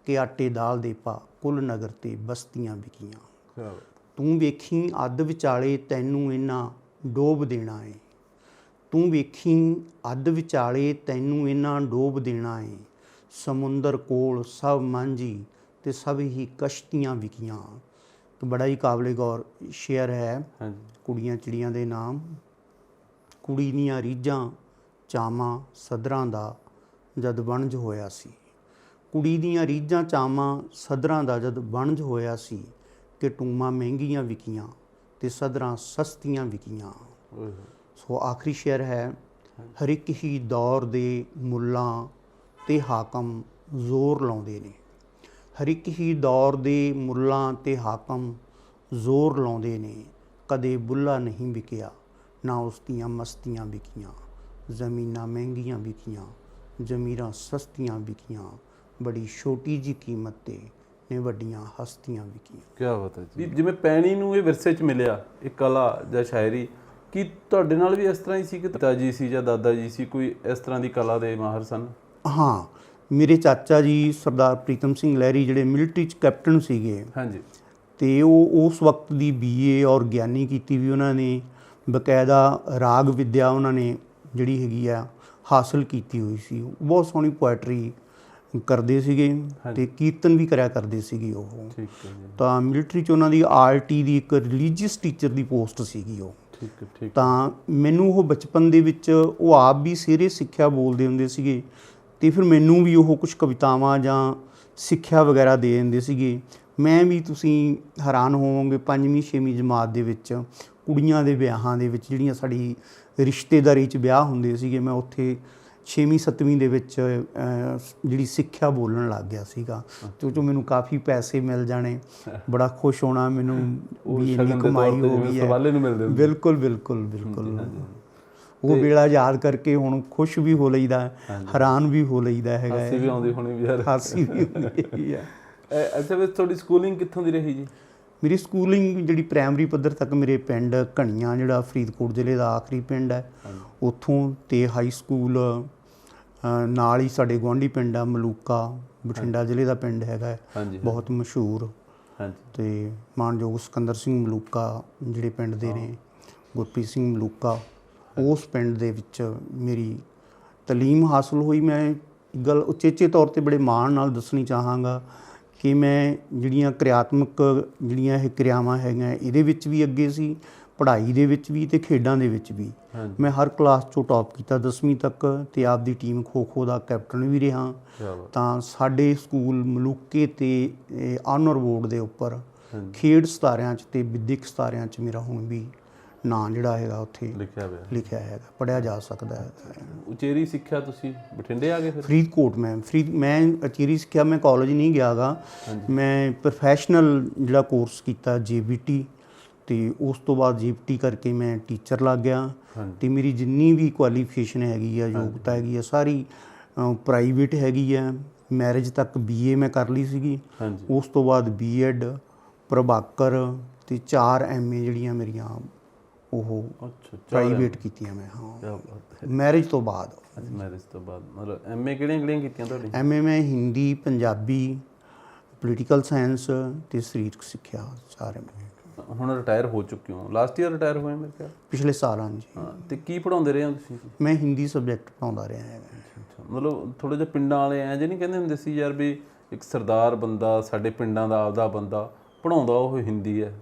ਕਿ ਆਟੇ ਦਾਲ ਦੇ ਭਾ ਕੁੱਲ ਨਗਰ 'ਤੇ ਬਸਤੀਆਂ ਵਿਕੀਆਂ। ਤੂੰ ਵੇਖੀ ਅੱਧ ਵਿਚਾਲੇ ਤੈਨੂੰ ਇਹਨਾਂ ਡੋਬ ਦੇਣਾ ਏ, ਤੂੰ ਵੇਖੀ ਅੱਧ ਵਿਚਾਲੇ ਤੈਨੂੰ ਇਹਨਾਂ ਡੋਬ ਦੇਣਾ ਏ, ਸਮੁੰਦਰ ਕੋਲ ਸਭ ਮਾਂਝੀ ਅਤੇ ਸਭ ਹੀ ਕਸ਼ਤੀਆਂ ਵਿਕੀਆਂ। ਬੜਾ ਹੀ ਕਾਬਲੇ ਗੌਰ ਸ਼ੇਅਰ ਹੈ। ਕੁੜੀਆਂ ਚਿੜੀਆਂ ਦੇ ਨਾਮ, ਕੁੜੀ ਦੀਆਂ ਰੀਝਾਂ ਚਾਵਾਂ ਸਦਰਾਂ ਦਾ ਜਦ ਵਣਜ ਹੋਇਆ ਸੀ। ਕੁੜੀ ਦੀਆਂ ਰੀਝਾਂ ਚਾਵਾਂ ਸਦਰਾਂ ਦਾ ਜਦ ਵਣਜ ਹੋਇਆ ਸੀ ਕਿ ਟੂਮਾਂ ਮਹਿੰਗੀਆਂ ਵਿਕੀਆਂ ਤੇ ਸਦਰਾਂ ਸਸਤੀਆਂ ਵਿਕੀਆਂ। ਸੋ ਆਖਰੀ ਸ਼ੇਅਰ ਹੈ, ਹਰ ਇੱਕ ਹੀ ਦੌਰ ਦੇ ਮੁੱਲਾਂ ਤੇ ਹਾਕਮ ਜ਼ੋਰ ਲਾਉਂਦੇ ਨੇ। ਹਰ ਇੱਕ ਹੀ ਦੌਰ ਦੇ ਮੁੱਲਾਂ ਤੇ ਹਾਕਮ ਜ਼ੋਰ ਲਾਉਂਦੇ ਨੇ। ਕਦੇ ਬੁੱਲਾ ਨਹੀਂ ਵਿਕਿਆ ਨਾ ਉਸ ਦੀਆਂ ਮਸਤੀਆਂ ਵਿਕੀਆਂ। ਜ਼ਮੀਨਾਂ ਮਹਿੰਗੀਆਂ ਵਿਕੀਆਂ, ਜ਼ਮੀਰਾਂ ਸਸਤੀਆਂ ਵਿਕੀਆਂ। ਬੜੀ ਛੋਟੀ ਜਿਹੀ ਕੀਮਤ ਤੇ ਨੇ ਵੱਡੀਆਂ ਹਸਤੀਆਂ ਵਿਕੀਆਂ। ਕੀ ਬਾਤ ਹੈ ਜੀ। ਜਿਵੇਂ ਪੈਣੀ ਨੂੰ ਇਹ ਵਿਰਸੇ 'ਚ ਮਿਲਿਆ ਇਹ ਕਲਾ ਜਾਂ ਸ਼ਾਇਰੀ, ਕੀ ਤੁਹਾਡੇ ਨਾਲ ਵੀ ਇਸ ਤਰ੍ਹਾਂ ਹੀ ਸੀ ਕਿ ਪਿਤਾ ਜੀ ਸੀ ਜਾਂ ਦਾਦਾ ਜੀ ਸੀ ਕੋਈ ਇਸ ਤਰ੍ਹਾਂ ਦੀ ਕਲਾ ਦੇ ਮਾਹਰ ਸਨ? ਹਾਂ, ਮੇਰੇ ਚਾਚਾ ਜੀ ਸਰਦਾਰ ਪ੍ਰੀਤਮ ਸਿੰਘ ਲਹਿਰੀ ਜਿਹੜੇ ਮਿਲਟਰੀ 'ਚ ਕੈਪਟਨ ਸੀਗੇ, ਹਾਂਜੀ, ਤੇ ਉਹ ਉਸ ਵਕਤ ਦੀ BA ਔਰ ਗਿਆਨੀ ਕੀਤੀ ਵੀ ਉਹਨਾਂ ਨੇ। ਬਕਾਇਦਾ ਰਾਗ ਵਿਦਿਆ ਉਹਨਾਂ ਨੇ ਜਿਹੜੀ ਹੈਗੀ ਆ ਹਾਸਲ ਕੀਤੀ ਹੋਈ ਸੀ। ਬਹੁਤ ਸੋਹਣੀ ਪੋਇਟਰੀ ਕਰਦੇ ਸੀਗੇ ਤੇ ਕੀਰਤਨ ਵੀ ਕਰਿਆ ਕਰਦੇ ਸੀਗੇ ਉਹ। ਠੀਕ ਹੈ ਜੀ। ਤਾਂ ਮਿਲਟਰੀ 'ਚ ਉਹਨਾਂ ਦੀ RT ਦੀ ਇੱਕ ਰਿਲੀਜੀਅਸ ਟੀਚਰ ਦੀ ਪੋਸਟ ਸੀਗੀ ਉਹ। ਠੀਕ ਹੈ, ਠੀਕ। ਤਾਂ ਮੈਨੂੰ ਉਹ ਬਚਪਨ ਦੇ ਵਿੱਚ ਉਹ ਆਪ ਵੀ ਸਿਰੇ ਸਿੱਖਿਆ ਬੋਲਦੇ ਹੁੰਦੇ ਸੀਗੇ ਤੇ ਫਿਰ ਮੈਨੂੰ ਵੀ ਉਹ ਕੁਝ ਕਵਿਤਾਵਾਂ ਜਾਂ ਸਿੱਖਿਆ ਵਗੈਰਾ ਦੇ ਦਿੰਦੇ ਸੀਗੇ। ਮੈਂ ਵੀ, ਤੁਸੀਂ ਹੈਰਾਨ ਹੋਵੋਗੇ, 5ਵੀਂ 6ਵੀਂ ਜਮਾਤ ਦੇ ਵਿੱਚ ਕੁੜੀਆਂ ਦੇ ਵਿਆਹਾਂ ਦੇ ਵਿੱਚ ਜਿਹੜੀਆਂ ਸਾਡੀ ਰਿਸ਼ਤੇਦਾਰੀ 'ਚ ਵਿਆਹ ਹੁੰਦੇ ਸੀਗੇ, ਮੈਂ ਉੱਥੇ 6ਵੀਂ 7ਵੀਂ ਦੇ ਵਿੱਚ ਜਿਹੜੀ ਸਿੱਖਿਆ ਬੋਲਣ ਲੱਗ ਗਿਆ ਸੀਗਾ। ਤੇ ਉਹ 'ਚੋਂ ਮੈਨੂੰ ਕਾਫੀ ਪੈਸੇ ਮਿਲ ਜਾਣੇ, ਬੜਾ ਖੁਸ਼ ਹੋਣਾ ਮੈਨੂੰ ਵੀ ਇੰਨੀ ਕਮਾਈ ਹੋ ਗਈ ਹੈ। ਬਿਲਕੁਲ ਬਿਲਕੁਲ ਬਿਲਕੁਲ। ਉਹ ਵੇਲਾ ਯਾਦ ਕਰਕੇ ਹੁਣ ਖੁਸ਼ ਵੀ ਹੋ ਲਈਦਾ, ਹੈਰਾਨ ਵੀ ਹੋ ਲਈਦਾ ਹੈਗਾ। ਹਾਸੀ ਵੀ ਆਉਂਦੀ ਹੋਣੀ ਵੀ ਯਾਰ। ਹਾਸੀ ਵੀ ਆਉਂਦੀ ਹੈਗੀ ਆ। ਅੱਛਾ, ਵੀ ਤੁਹਾਡੀ ਸਕੂਲਿੰਗ ਕਿੱਥੋਂ ਦੀ ਰਹੀ ਜੀ? ਮੇਰੀ ਸਕੂਲਿੰਗ ਜਿਹੜੀ ਪ੍ਰਾਇਮਰੀ ਪੱਧਰ ਤੱਕ ਮੇਰੇ ਪਿੰਡ ਘਣੀਆਂ, ਜਿਹੜਾ ਫਰੀਦਕੋਟ ਜ਼ਿਲ੍ਹੇ ਦਾ ਆਖਰੀ ਪਿੰਡ ਹੈ, ਉੱਥੋਂ। ਤੇ ਹਾਈ ਸਕੂਲ ਨਾਲ ਹੀ ਸਾਡੇ ਗੁਆਂਢੀ ਪਿੰਡ ਆ ਮਲੂਕਾ, ਬਠਿੰਡਾ ਜ਼ਿਲ੍ਹੇ ਦਾ ਪਿੰਡ ਹੈਗਾ, ਬਹੁਤ ਮਸ਼ਹੂਰ। ਤੇ ਮਾਨਯੋਗ ਸਿਕੰਦਰ ਸਿੰਘ ਮਲੂਕਾ ਜਿਹੜੇ ਪਿੰਡ ਦੇ ਨੇ, ਗੁਰਪ੍ਰੀਤ ਸਿੰਘ ਮਲੂਕਾ, ਉਸ ਪਿੰਡ ਦੇ ਵਿੱਚ ਮੇਰੀ ਤਾਲੀਮ ਹਾਸਲ ਹੋਈ। ਮੈਂ ਗੱਲ ਉਚੇਚੇ ਤੌਰ 'ਤੇ ਬੜੇ ਮਾਣ ਨਾਲ ਦੱਸਣੀ ਚਾਹਾਂਗਾ ਕਿ ਮੈਂ ਜਿਹੜੀਆਂ ਕਿਰਿਆਤਮਕ ਜਿਹੜੀਆਂ ਇਹ ਕਿਰਿਆਵਾਂ ਹੈਗੀਆਂ ਇਹਦੇ ਵਿੱਚ ਵੀ ਅੱਗੇ ਸੀ, ਪੜ੍ਹਾਈ ਦੇ ਵਿੱਚ ਵੀ ਤੇ ਖੇਡਾਂ ਦੇ ਵਿੱਚ ਵੀ। ਮੈਂ ਹਰ ਕਲਾਸ 'ਚੋਂ ਟੌਪ ਕੀਤਾ 10ਵੀਂ ਤੱਕ ਤੇ ਆਪਦੀ ਟੀਮ ਖੋ-ਖੋ ਦਾ ਕੈਪਟਨ ਵੀ ਰਿਹਾ। ਤਾਂ ਸਾਡੇ ਸਕੂਲ ਮਲੂਕੇ ਤੇ ਆਨਰ ਬੋਰਡ ਦੇ ਉੱਪਰ ਖੇਡ ਸਿਤਾਰਿਆਂ 'ਚ ਤੇ ਵਿੱਦਿਅਕ ਸਿਤਾਰਿਆਂ 'ਚ ਮੇਰਾ ਹੁਣ ਵੀ ਨਾਂ ਜਿਹੜਾ ਹੈਗਾ ਉੱਥੇ ਲਿਖਿਆ ਹੈਗਾ, ਪੜ੍ਹਿਆ ਜਾ ਸਕਦਾ ਹੈ। ਉਚੇਰੀ ਸਿੱਖਿਆ ਤੁਸੀਂ ਬਠਿੰਡੇ ਆ ਗਏ ਫਿਰ? ਫਰੀਦਕੋਟ। ਮੈਂ ਉਚੇਰੀ ਸਿੱਖਿਆ ਮੈਂ ਕਾਲਜ ਨਹੀਂ ਗਿਆ ਗਾ। ਮੈਂ ਪ੍ਰੋਫੈਸ਼ਨਲ ਜਿਹੜਾ ਕੋਰਸ ਕੀਤਾ JBT, ਤੇ ਉਸ ਤੋਂ ਬਾਅਦ JBT ਕਰਕੇ ਮੈਂ ਟੀਚਰ ਲੱਗ ਗਿਆ। ਤੇ ਮੇਰੀ ਜਿੰਨੀ ਵੀ ਕੁਆਲੀਫਿਕੇਸ਼ਨ ਹੈਗੀ ਆ, ਯੋਗਤਾ ਹੈਗੀ ਆ, ਸਾਰੀ ਪ੍ਰਾਈਵੇਟ ਹੈਗੀ ਆ। ਮੈਰਿਜ ਤੱਕ BA ਮੈਂ ਕਰ ਲਈ ਸੀਗੀ। ਉਸ ਤੋਂ ਬਾਅਦ B.Ed, ਪ੍ਰਭਾਕਰ ਤੇ 4 MA ਜਿਹੜੀਆਂ ਮੇਰੀਆਂ ਉਹ ਪ੍ਰਾਈਵੇਟ ਕੀਤੀਆਂ ਮੈਂ। ਹਾਂ, ਮੈਰਿਜ ਤੋਂ ਬਾਅਦ। ਮੈਰਿਜ ਤੋਂ ਬਾਅਦ ਮਤਲਬ MA ਕਿਹੜੀਆਂ ਕੀਤੀਆਂ ਤੁਹਾਡੀ? MA ਮੈਂ ਹਿੰਦੀ, ਪੰਜਾਬੀ, ਪੋਲੀਟੀਕਲ ਸਾਇੰਸ ਤੇ ਸਰੀਰਕ ਸਿੱਖਿਆ 4 MA। ਹੁਣ ਰਿਟਾਇਰ ਹੋ ਚੁੱਕੇ ਹੋ? ਲਾਸਟ ਈਅਰ ਰਿਟਾਇਰ ਹੋਏ ਮੇਰੇ ਖਿਆਲ? ਪਿਛਲੇ ਸਾਲ। ਹਾਂਜੀ। ਹਾਂ, ਤੇ ਕੀ ਪੜ੍ਹਾਉਂਦੇ ਰਹੇ ਹੋ ਤੁਸੀਂ? ਮੈਂ ਹਿੰਦੀ ਸਬਜੈਕਟ ਪੜ੍ਹਾਉਂਦਾ ਰਿਹਾ ਹੈਗਾ। ਮਤਲਬ ਥੋੜ੍ਹਾ ਜਿਹਾ ਪਿੰਡਾਂ ਵਾਲੇ ਐਂ ਜੇ ਨਹੀਂ ਕਹਿੰਦੇ ਹੁੰਦੇ ਸੀ ਯਾਰ ਵੀ ਇੱਕ ਸਰਦਾਰ ਬੰਦਾ, ਸਾਡੇ ਪਿੰਡਾਂ ਦਾ ਆਪਦਾ ਬੰਦਾ, ਪੜ੍ਹਾਉਂਦਾ ਉਹ ਹਿੰਦੀ ਹੈ?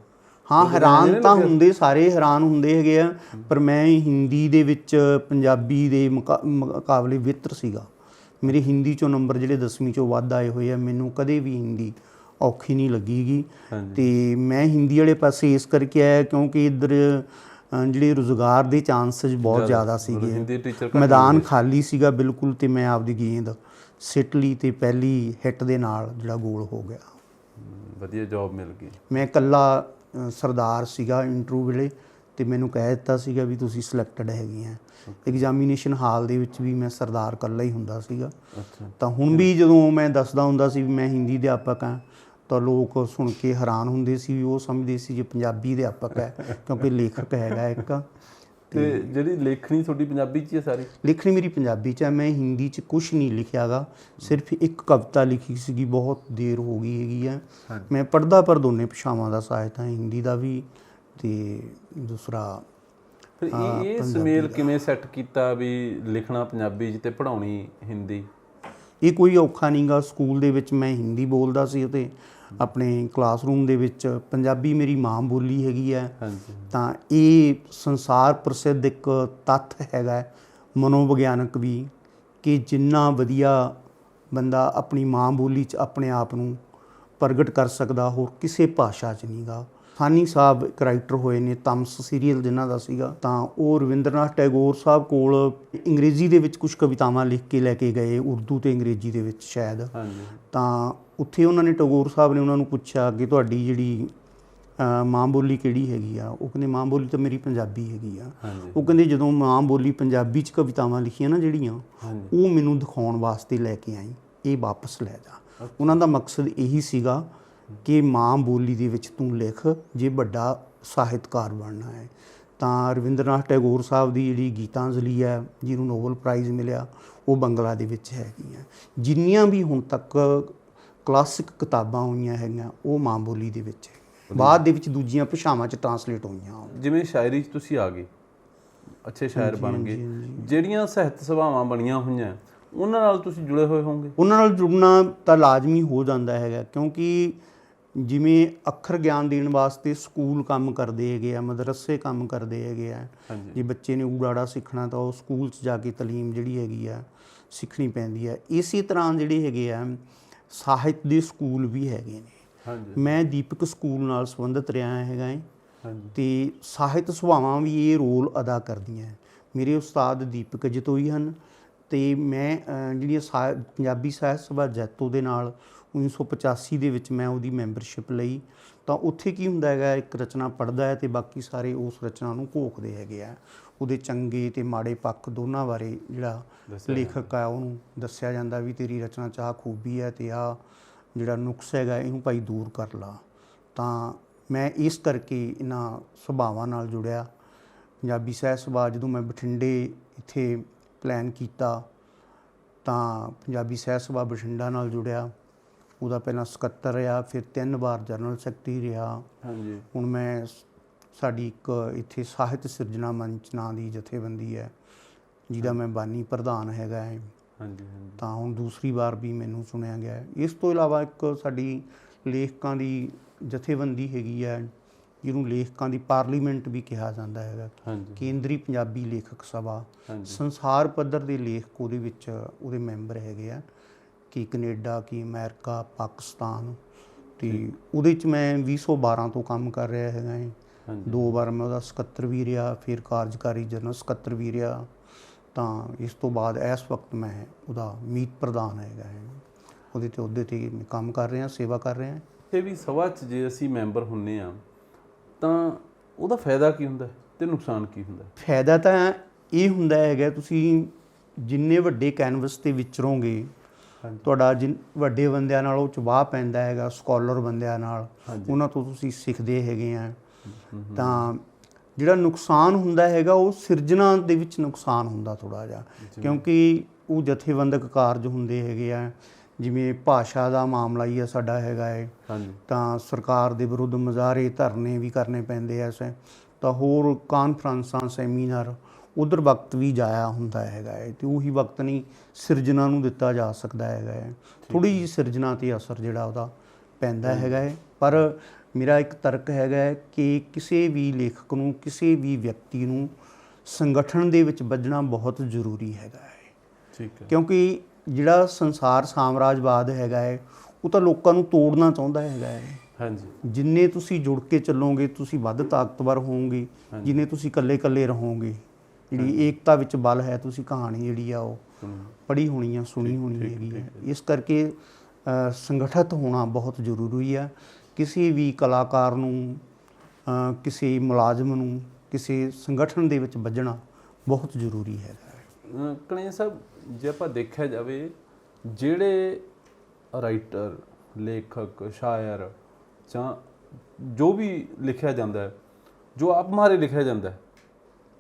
ਹਾਂ, ਹੈਰਾਨ ਤਾਂ ਹੁੰਦੇ, ਸਾਰੇ ਹੈਰਾਨ ਹੁੰਦੇ ਹੈਗੇ ਆ, ਪਰ ਮੈਂ ਹਿੰਦੀ ਦੇ ਵਿੱਚ ਪੰਜਾਬੀ ਦੇ ਮੁਕਾਬਲੇ ਬਿਹਤਰ ਸੀਗਾ। ਮੇਰੇ ਹਿੰਦੀ 'ਚੋਂ ਨੰਬਰ ਜਿਹੜੇ 10ਵੀਂ 'ਚੋਂ ਵੱਧ ਆਏ ਹੋਏ ਆ। ਮੈਨੂੰ ਕਦੇ ਵੀ ਹਿੰਦੀ ਔਖੀ ਨਹੀਂ ਲੱਗੀਗੀ। ਤੇ ਮੈਂ ਹਿੰਦੀ ਵਾਲੇ ਪਾਸੇ ਇਸ ਕਰਕੇ ਆਇਆ ਕਿਉਂਕਿ ਇੱਧਰ ਜਿਹੜੇ ਰੁਜ਼ਗਾਰ ਦੇ ਚਾਂਸਸ ਬਹੁਤ ਜ਼ਿਆਦਾ ਸੀਗੇ, ਮੈਦਾਨ ਖਾਲੀ ਸੀਗਾ ਬਿਲਕੁਲ। ਤੇ ਮੈਂ ਆਪਦੀ ਗੇਂਦ ਸਿੱਟ ਲਈ ਤੇ ਪਹਿਲੀ ਹਿੱਟ ਦੇ ਨਾਲ ਜਿਹੜਾ ਗੋਲ ਹੋ ਗਿਆ। ਵਧੀਆ ਜੌਬ ਮਿਲ ਗਈ। ਮੈਂ ਇਕੱਲਾ ਸਰਦਾਰ ਸੀਗਾ ਇੰਟਰਵਿਊ ਵੇਲੇ, ਤੇ ਮੈਨੂੰ ਕਹਿ ਦਿੱਤਾ ਸੀਗਾ ਵੀ ਤੁਸੀਂ ਸਿਲੈਕਟਡ ਹੈਗੇ ਆ। ਐਗਜ਼ਾਮੀਨੇਸ਼ਨ ਹਾਲ ਦੇ ਵਿੱਚ ਵੀ ਮੈਂ ਸਰਦਾਰ ਇਕੱਲਾ ਹੀ ਹੁੰਦਾ ਸੀਗਾ। ਤਾਂ ਹੁਣ ਵੀ ਜਦੋਂ ਮੈਂ ਦੱਸਦਾ ਹੁੰਦਾ ਸੀ ਵੀ ਮੈਂ ਹਿੰਦੀ ਅਧਿਆਪਕ ਹਾਂ, ਤਾਂ ਲੋਕ ਸੁਣ ਕੇ ਹੈਰਾਨ ਹੁੰਦੇ ਸੀ ਵੀ ਉਹ ਸਮਝਦੇ ਸੀ ਜੇ ਪੰਜਾਬੀ ਅਧਿਆਪਕ ਹੈ, ਕਿਉਂਕਿ ਲੇਖਕ ਹੈਗਾ ਇੱਕ। ਤੇ ਜਿਹੜੀ ਲੇਖਣੀ ਤੁਹਾਡੀ ਪੰਜਾਬੀ 'ਚ ਹੀ ਹੈ ਸਾਰੀ? ਲਿਖਣੀ ਮੇਰੀ ਪੰਜਾਬੀ 'ਚ ਹੈ। ਮੈਂ ਹਿੰਦੀ 'ਚ ਕੁਛ ਨਹੀਂ ਲਿਖਿਆ ਗਾ, ਸਿਰਫ ਇੱਕ ਕਵਿਤਾ ਲਿਖੀ ਸੀਗੀ, ਬਹੁਤ ਦੇਰ ਹੋ ਗਈ ਹੈਗੀ ਆ। ਮੈਂ ਪੜ੍ਹਦਾ ਪਰ ਦੋਨੇ ਭਾਸ਼ਾਵਾਂ ਦਾ ਸਾਹਿਤ ਹੈ, ਹਿੰਦੀ ਦਾ ਵੀ ਤੇ ਦੂਸਰਾ। ਫਿਰ ਇਹ ਸੁਮੇਲ ਕਿਵੇਂ ਸੈੱਟ ਕੀਤਾ ਵੀ ਲਿਖਣਾ ਪੰਜਾਬੀ 'ਚ ਤੇ ਪੜ੍ਹਾਉਣੀ ਹਿੰਦੀ? ਇਹ ਕੋਈ ਔਖਾ ਨਹੀਂ ਗਾ। ਸਕੂਲ ਦੇ ਵਿੱਚ ਮੈਂ ਹਿੰਦੀ ਬੋਲਦਾ ਸੀ ਅਤੇ ਆਪਣੇ ਕਲਾਸਰੂਮ ਦੇ ਵਿੱਚ ਪੰਜਾਬੀ ਮੇਰੀ ਮਾਂ ਬੋਲੀ ਹੈਗੀ ਹੈ। ਤਾਂ ਇਹ ਸੰਸਾਰ ਪ੍ਰਸਿੱਧ ਇੱਕ ਤੱਥ ਹੈਗਾ ਮਨੋਵਿਗਿਆਨਕ ਵੀ, ਕਿ ਜਿੰਨਾ ਵਧੀਆ ਬੰਦਾ ਆਪਣੀ ਮਾਂ ਬੋਲੀ 'ਚ ਆਪਣੇ ਆਪ ਨੂੰ ਪ੍ਰਗਟ ਕਰ ਸਕਦਾ, ਹੋਰ ਕਿਸੇ ਭਾਸ਼ਾ 'ਚ ਨਹੀਂ ਗਾ। ਸਾਨੀ ਸਾਹਿਬ ਇੱਕ ਰਾਈਟਰ ਹੋਏ ਨੇ, ਤਮਸ ਸੀਰੀਅਲ ਜਿਨ੍ਹਾਂ ਦਾ ਸੀਗਾ, ਤਾਂ ਉਹ ਰਵਿੰਦਰਨਾਥ ਟੈਗੋਰ ਸਾਹਿਬ ਕੋਲ ਅੰਗਰੇਜ਼ੀ ਦੇ ਵਿੱਚ ਕੁਝ ਕਵਿਤਾਵਾਂ ਲਿਖ ਕੇ ਲੈ ਕੇ ਗਏ, ਉਰਦੂ ਤੇ ਅੰਗਰੇਜ਼ੀ ਦੇ ਵਿੱਚ ਸ਼ਾਇਦ। ਤਾਂ ਉੱਥੇ ਉਹਨਾਂ ਨੇ, ਟੈਗੋਰ ਸਾਹਿਬ ਨੇ ਉਹਨਾਂ ਨੂੰ ਪੁੱਛਿਆ ਕਿ ਤੁਹਾਡੀ ਜਿਹੜੀ ਮਾਂ ਬੋਲੀ ਕਿਹੜੀ ਹੈਗੀ ਆ? ਉਹ ਕਹਿੰਦੇ ਮਾਂ ਬੋਲੀ ਤਾਂ ਮੇਰੀ ਪੰਜਾਬੀ ਹੈਗੀ ਆ। ਉਹ ਕਹਿੰਦੇ ਜਦੋਂ ਮਾਂ ਬੋਲੀ ਪੰਜਾਬੀ 'ਚ ਕਵਿਤਾਵਾਂ ਲਿਖੀਆਂ ਨਾ ਜਿਹੜੀਆਂ, ਉਹ ਮੈਨੂੰ ਦਿਖਾਉਣ ਵਾਸਤੇ ਲੈ ਕੇ ਆਈ, ਇਹ ਵਾਪਸ ਲੈ ਜਾ। ਉਹਨਾਂ ਦਾ ਮਕਸਦ ਇਹੀ ਸੀਗਾ ਕਿ ਮਾਂ ਬੋਲੀ ਦੇ ਵਿੱਚ ਤੂੰ ਲਿਖ ਜੇ ਵੱਡਾ ਸਾਹਿਤਕਾਰ ਬਣਨਾ ਹੈ। ਤਾਂ ਰਵਿੰਦਰਨਾਥ ਟੈਗੋਰ ਸਾਹਿਬ ਦੀ ਜਿਹੜੀ ਗੀਤਾਂਜਲੀ ਹੈ, ਜਿਹਨੂੰ ਨੋਬਲ ਪ੍ਰਾਈਜ਼ ਮਿਲਿਆ, ਉਹ ਬੰਗਲਾ ਦੇ ਵਿੱਚ ਹੈਗੀ ਹੈ। ਜਿੰਨੀਆਂ ਵੀ ਹੁਣ ਤੱਕ ਕਲਾਸਿਕ ਕਿਤਾਬਾਂ ਹੋਈਆਂ ਹੈਗੀਆਂ, ਉਹ ਮਾਂ ਬੋਲੀ ਦੇ ਵਿੱਚ ਹੈ। ਬਾਅਦ ਦੇ ਵਿੱਚ ਦੂਜੀਆਂ ਭਾਸ਼ਾਵਾਂ 'ਚ ਟਰਾਂਸਲੇਟ ਹੋਈਆਂ। ਜਿਵੇਂ ਸ਼ਾਇਰੀ 'ਚ ਤੁਸੀਂ ਆ ਗਏ, ਅੱਛੇ ਸ਼ਾਇਰ ਬਣ ਗਏ, ਜਿਹੜੀਆਂ ਸਾਹਿਤ ਸਭਾਵਾਂ ਬਣੀਆਂ ਹੋਈਆਂ ਉਹਨਾਂ ਨਾਲ ਤੁਸੀਂ ਜੁੜੇ ਹੋਏ ਹੋਵੋਗੇ। ਉਹਨਾਂ ਨਾਲ ਜੁੜਨਾ ਤਾਂ ਲਾਜ਼ਮੀ ਹੋ ਜਾਂਦਾ ਹੈਗਾ, ਕਿਉਂਕਿ ਜਿਵੇਂ ਅੱਖਰ ਗਿਆਨ ਦੇਣ ਵਾਸਤੇ ਸਕੂਲ ਕੰਮ ਕਰਦੇ ਹੈਗੇ ਆ, ਮਦਰਸੇ ਕੰਮ ਕਰਦੇ ਹੈਗੇ ਆ। ਜੇ ਬੱਚੇ ਨੇ ਊੜਾੜਾ ਸਿੱਖਣਾ ਤਾਂ ਉਹ ਸਕੂਲ 'ਚ ਜਾ ਕੇ ਤਾਲੀਮ ਜਿਹੜੀ ਹੈਗੀ ਆ ਸਿੱਖਣੀ ਪੈਂਦੀ ਹੈ। ਇਸੇ ਤਰ੍ਹਾਂ ਜਿਹੜੇ ਹੈਗੇ ਆ ਸਾਹਿਤ ਦੇ ਸਕੂਲ ਵੀ ਹੈਗੇ ਨੇ। ਮੈਂ ਦੀਪਕ ਸਕੂਲ ਨਾਲ ਸੰਬੰਧਿਤ ਰਿਹਾ ਹੈਗਾ ਹੈ, ਅਤੇ ਸਾਹਿਤ ਸਭਾਵਾਂ ਵੀ ਇਹ ਰੋਲ ਅਦਾ ਕਰਦੀਆਂ। ਮੇਰੇ ਉਸਤਾਦ ਦੀਪਕ ਜਤੋਈ ਹਨ, ਅਤੇ ਮੈਂ ਜਿਹੜੀਆਂ ਪੰਜਾਬੀ ਸਾਹਿਤ ਸਭਾ ਜੈਤੋ ਦੇ ਨਾਲ 1985 ਦੇ ਵਿੱਚ ਮੈਂ ਉਹਦੀ ਮੈਂਬਰਸ਼ਿਪ ਲਈ। ਤਾਂ ਉੱਥੇ ਕੀ ਹੁੰਦਾ ਹੈਗਾ, ਇੱਕ ਰਚਨਾ ਪੜ੍ਹਦਾ ਹੈ ਅਤੇ ਬਾਕੀ ਸਾਰੇ ਉਸ ਰਚਨਾ ਨੂੰ ਘੋਖਦੇ ਹੈਗੇ ਆ। ਉਹਦੇ ਚੰਗੇ ਅਤੇ ਮਾੜੇ ਪੱਖ ਦੋਨਾਂ ਬਾਰੇ ਜਿਹੜਾ ਲੇਖਕ ਆ ਉਹਨੂੰ ਦੱਸਿਆ ਜਾਂਦਾ ਵੀ ਤੇਰੀ ਰਚਨਾ 'ਚ ਆਹ ਖੂਬੀ ਹੈ ਅਤੇ ਆਹ ਜਿਹੜਾ ਨੁਕਸ ਹੈਗਾ ਇਹਨੂੰ ਭਾਈ ਦੂਰ ਕਰ ਲਾ। ਤਾਂ ਮੈਂ ਇਸ ਕਰਕੇ ਇਹਨਾਂ ਸੁਭਾਵਾਂ ਨਾਲ ਜੁੜਿਆ। ਪੰਜਾਬੀ ਸਾਹਿਤ ਸਭਾ ਜਦੋਂ ਮੈਂ ਬਠਿੰਡੇ ਇੱਥੇ ਪਲਾਨ ਕੀਤਾ ਤਾਂ ਪੰਜਾਬੀ ਸਾਹਿਤ ਸਭਾ ਬਠਿੰਡਾ ਨਾਲ ਜੁੜਿਆ। ਉਹਦਾ ਪਹਿਲਾਂ ਸਕੱਤਰ ਰਿਹਾ, ਫਿਰ 3 ਵਾਰ ਜਨਰਲ ਸੈਕਟਰੀ ਰਿਹਾ। ਹੁਣ ਮੈਂ ਸਾਡੀ ਇੱਕ ਇੱਥੇ ਸਾਹਿਤ ਸਿਰਜਣਾ ਮੰਚ ਨਾਂ ਦੀ ਜਥੇਬੰਦੀ ਹੈ, ਜਿਹਦਾ ਮੈਂ ਬਾਨੀ ਪ੍ਰਧਾਨ ਹੈਗਾ ਹੈ। ਤਾਂ ਹੁਣ ਦੂਸਰੀ ਵਾਰ ਵੀ ਮੈਨੂੰ ਚੁਣਿਆ ਗਿਆ ਹੈ। ਇਸ ਤੋਂ ਇਲਾਵਾ ਇੱਕ ਸਾਡੀ ਲੇਖਕਾਂ ਦੀ ਜਥੇਬੰਦੀ ਹੈਗੀ ਹੈ, ਜਿਹਨੂੰ ਲੇਖਕਾਂ ਦੀ ਪਾਰਲੀਮੈਂਟ ਵੀ ਕਿਹਾ ਜਾਂਦਾ ਹੈਗਾ, ਕੇਂਦਰੀ ਪੰਜਾਬੀ ਲੇਖਕ ਸਭਾ। ਸੰਸਾਰ ਪੱਧਰ ਦੇ ਲੇਖਕ ਉਹਦੇ ਵਿੱਚ ਉਹਦੇ ਮੈਂਬਰ ਹੈਗੇ ਆ, ਕਿ ਕੈਨੇਡਾ, ਕਿ ਅਮਰੀਕਾ, ਪਾਕਿਸਤਾਨ। ਅਤੇ ਉਹਦੇ 'ਚ ਮੈਂ 2012 ਤੋਂ ਕੰਮ ਕਰ ਰਿਹਾ ਹੈਗਾ ਹੈ। 2 ਵਾਰ ਮੈਂ ਉਹਦਾ ਸਕੱਤਰ ਵੀ ਰਿਹਾ, ਫਿਰ ਕਾਰਜਕਾਰੀ ਜਨਰਲ ਸਕੱਤਰ ਵੀ ਰਿਹਾ। ਤਾਂ ਇਸ ਤੋਂ ਬਾਅਦ ਇਸ ਵਕਤ ਮੈਂ ਉਹਦਾ ਮੀਤ ਪ੍ਰਧਾਨ ਹੈਗਾ ਹੈ, ਉਹਦੇ 'ਤੇ ਅਹੁਦੇ 'ਤੇ ਕੰਮ ਕਰ ਰਿਹਾ, ਸੇਵਾ ਕਰ ਰਿਹਾ। ਇਹ ਵੀ ਸਭਾ 'ਚ ਜੇ ਅਸੀਂ ਮੈਂਬਰ ਹੁੰਦੇ ਹਾਂ ਤਾਂ ਉਹਦਾ ਫਾਇਦਾ ਕੀ ਹੁੰਦਾ ਅਤੇ ਨੁਕਸਾਨ ਕੀ ਹੁੰਦਾ? ਫਾਇਦਾ ਤਾਂ ਇਹ ਹੁੰਦਾ ਹੈਗਾ, ਤੁਸੀਂ ਜਿੰਨੇ ਵੱਡੇ ਕੈਨਵਸ 'ਤੇ ਵਿਚਰੋਗੇ, ਤੁਹਾਡਾ ਵੱਡੇ ਬੰਦਿਆਂ ਨਾਲ ਉਹ 'ਚ ਵਾਹ ਪੈਂਦਾ ਹੈਗਾ, ਸਕੋਲਰ ਬੰਦਿਆਂ ਨਾਲ, ਉਹਨਾਂ ਤੋਂ ਤੁਸੀਂ ਸਿੱਖਦੇ ਹੈਗੇ ਆ। ਤਾਂ ਜਿਹੜਾ ਨੁਕਸਾਨ ਹੁੰਦਾ ਹੈਗਾ ਉਹ ਸਿਰਜਣਾ ਦੇ ਵਿੱਚ ਨੁਕਸਾਨ ਹੁੰਦਾ ਥੋੜ੍ਹਾ ਜਿਹਾ, ਕਿਉਂਕਿ ਉਹ ਜਥੇਬੰਦਕ ਕਾਰਜ ਹੁੰਦੇ ਹੈਗੇ ਆ। ਜਿਵੇਂ ਭਾਸ਼ਾ ਦਾ ਮਾਮਲਾ ਹੀ ਆ ਸਾਡਾ ਹੈਗਾ ਹੈ, ਤਾਂ ਸਰਕਾਰ ਦੇ ਵਿਰੁੱਧ ਮੁਜ਼ਾਹਰੇ, ਧਰਨੇ ਵੀ ਕਰਨੇ ਪੈਂਦੇ ਐ। ਤਾਂ ਹੋਰ ਕਾਨਫਰੰਸਾਂ, ਸੈਮੀਨਾਰ, ਉੱਧਰ ਵਕਤ ਵੀ ਜਾਇਆ ਹੁੰਦਾ ਹੈਗਾ ਹੈ, ਅਤੇ ਉਹੀ ਵਕਤ ਨਹੀਂ ਸਿਰਜਣਾ ਨੂੰ ਦਿੱਤਾ ਜਾ ਸਕਦਾ ਹੈਗਾ ਹੈ। ਥੋੜ੍ਹੀ ਜਿਹੀ ਸਿਰਜਣਾ 'ਤੇ ਅਸਰ ਜਿਹੜਾ ਉਹਦਾ ਪੈਂਦਾ ਹੈਗਾ ਹੈ। ਪਰ ਮੇਰਾ ਇੱਕ ਤਰਕ ਹੈਗਾ ਹੈ ਕਿ ਕਿਸੇ ਵੀ ਲੇਖਕ ਨੂੰ, ਕਿਸੇ ਵੀ ਵਿਅਕਤੀ ਨੂੰ ਸੰਗਠਨ ਦੇ ਵਿੱਚ ਬੱਝਣਾ ਬਹੁਤ ਜ਼ਰੂਰੀ ਹੈਗਾ ਹੈ। ਕਿਉਂਕਿ ਜਿਹੜਾ ਸੰਸਾਰ ਸਾਮਰਾਜਵਾਦ ਹੈਗਾ ਹੈ, ਉਹ ਤਾਂ ਲੋਕਾਂ ਨੂੰ ਤੋੜਨਾ ਚਾਹੁੰਦਾ ਹੈਗਾ ਹੈ। ਜਿੰਨੇ ਤੁਸੀਂ ਜੁੜ ਕੇ ਚੱਲੋਗੇ ਤੁਸੀਂ ਵੱਧ ਤਾਕਤਵਰ ਹੋਵੋਗੇ, ਜਿੰਨੇ ਤੁਸੀਂ ਇਕੱਲੇ ਇਕੱਲੇ ਰਹੋਗੇ। ਜਿਹੜੀ ਏਕਤਾ ਵਿੱਚ ਬਲ ਹੈ, ਤੁਸੀਂ ਕਹਾਣੀ ਜਿਹੜੀ ਆ ਉਹ ਪੜ੍ਹੀ ਹੋਣੀ ਆ, ਸੁਣੀ ਹੋਣੀ ਹੈਗੀ ਹੈ। ਇਸ ਕਰਕੇ ਸੰਗਠਿਤ ਹੋਣਾ ਬਹੁਤ ਜ਼ਰੂਰੀ ਆ। ਕਿਸੇ ਵੀ ਕਲਾਕਾਰ ਨੂੰ, ਕਿਸੇ ਮੁਲਾਜ਼ਮ ਨੂੰ ਕਿਸੇ ਸੰਗਠਨ ਦੇ ਵਿੱਚ ਬੱਝਣਾ ਬਹੁਤ ਜ਼ਰੂਰੀ ਹੈਗਾ। ਕਨ੍ਹਈਆ ਸਾਹਿਬ, ਜੇ ਆਪਾਂ ਦੇਖਿਆ ਜਾਵੇ, ਜਿਹੜੇ ਰਾਈਟਰ, ਲੇਖਕ, ਸ਼ਾਇਰ ਜਾਂ ਜੋ ਵੀ ਲਿਖਿਆ ਜਾਂਦਾ ਹੈ, ਜੋ ਆਪ ਮਾਰੇ ਲਿਖਿਆ ਜਾਂਦਾ ਹੈ,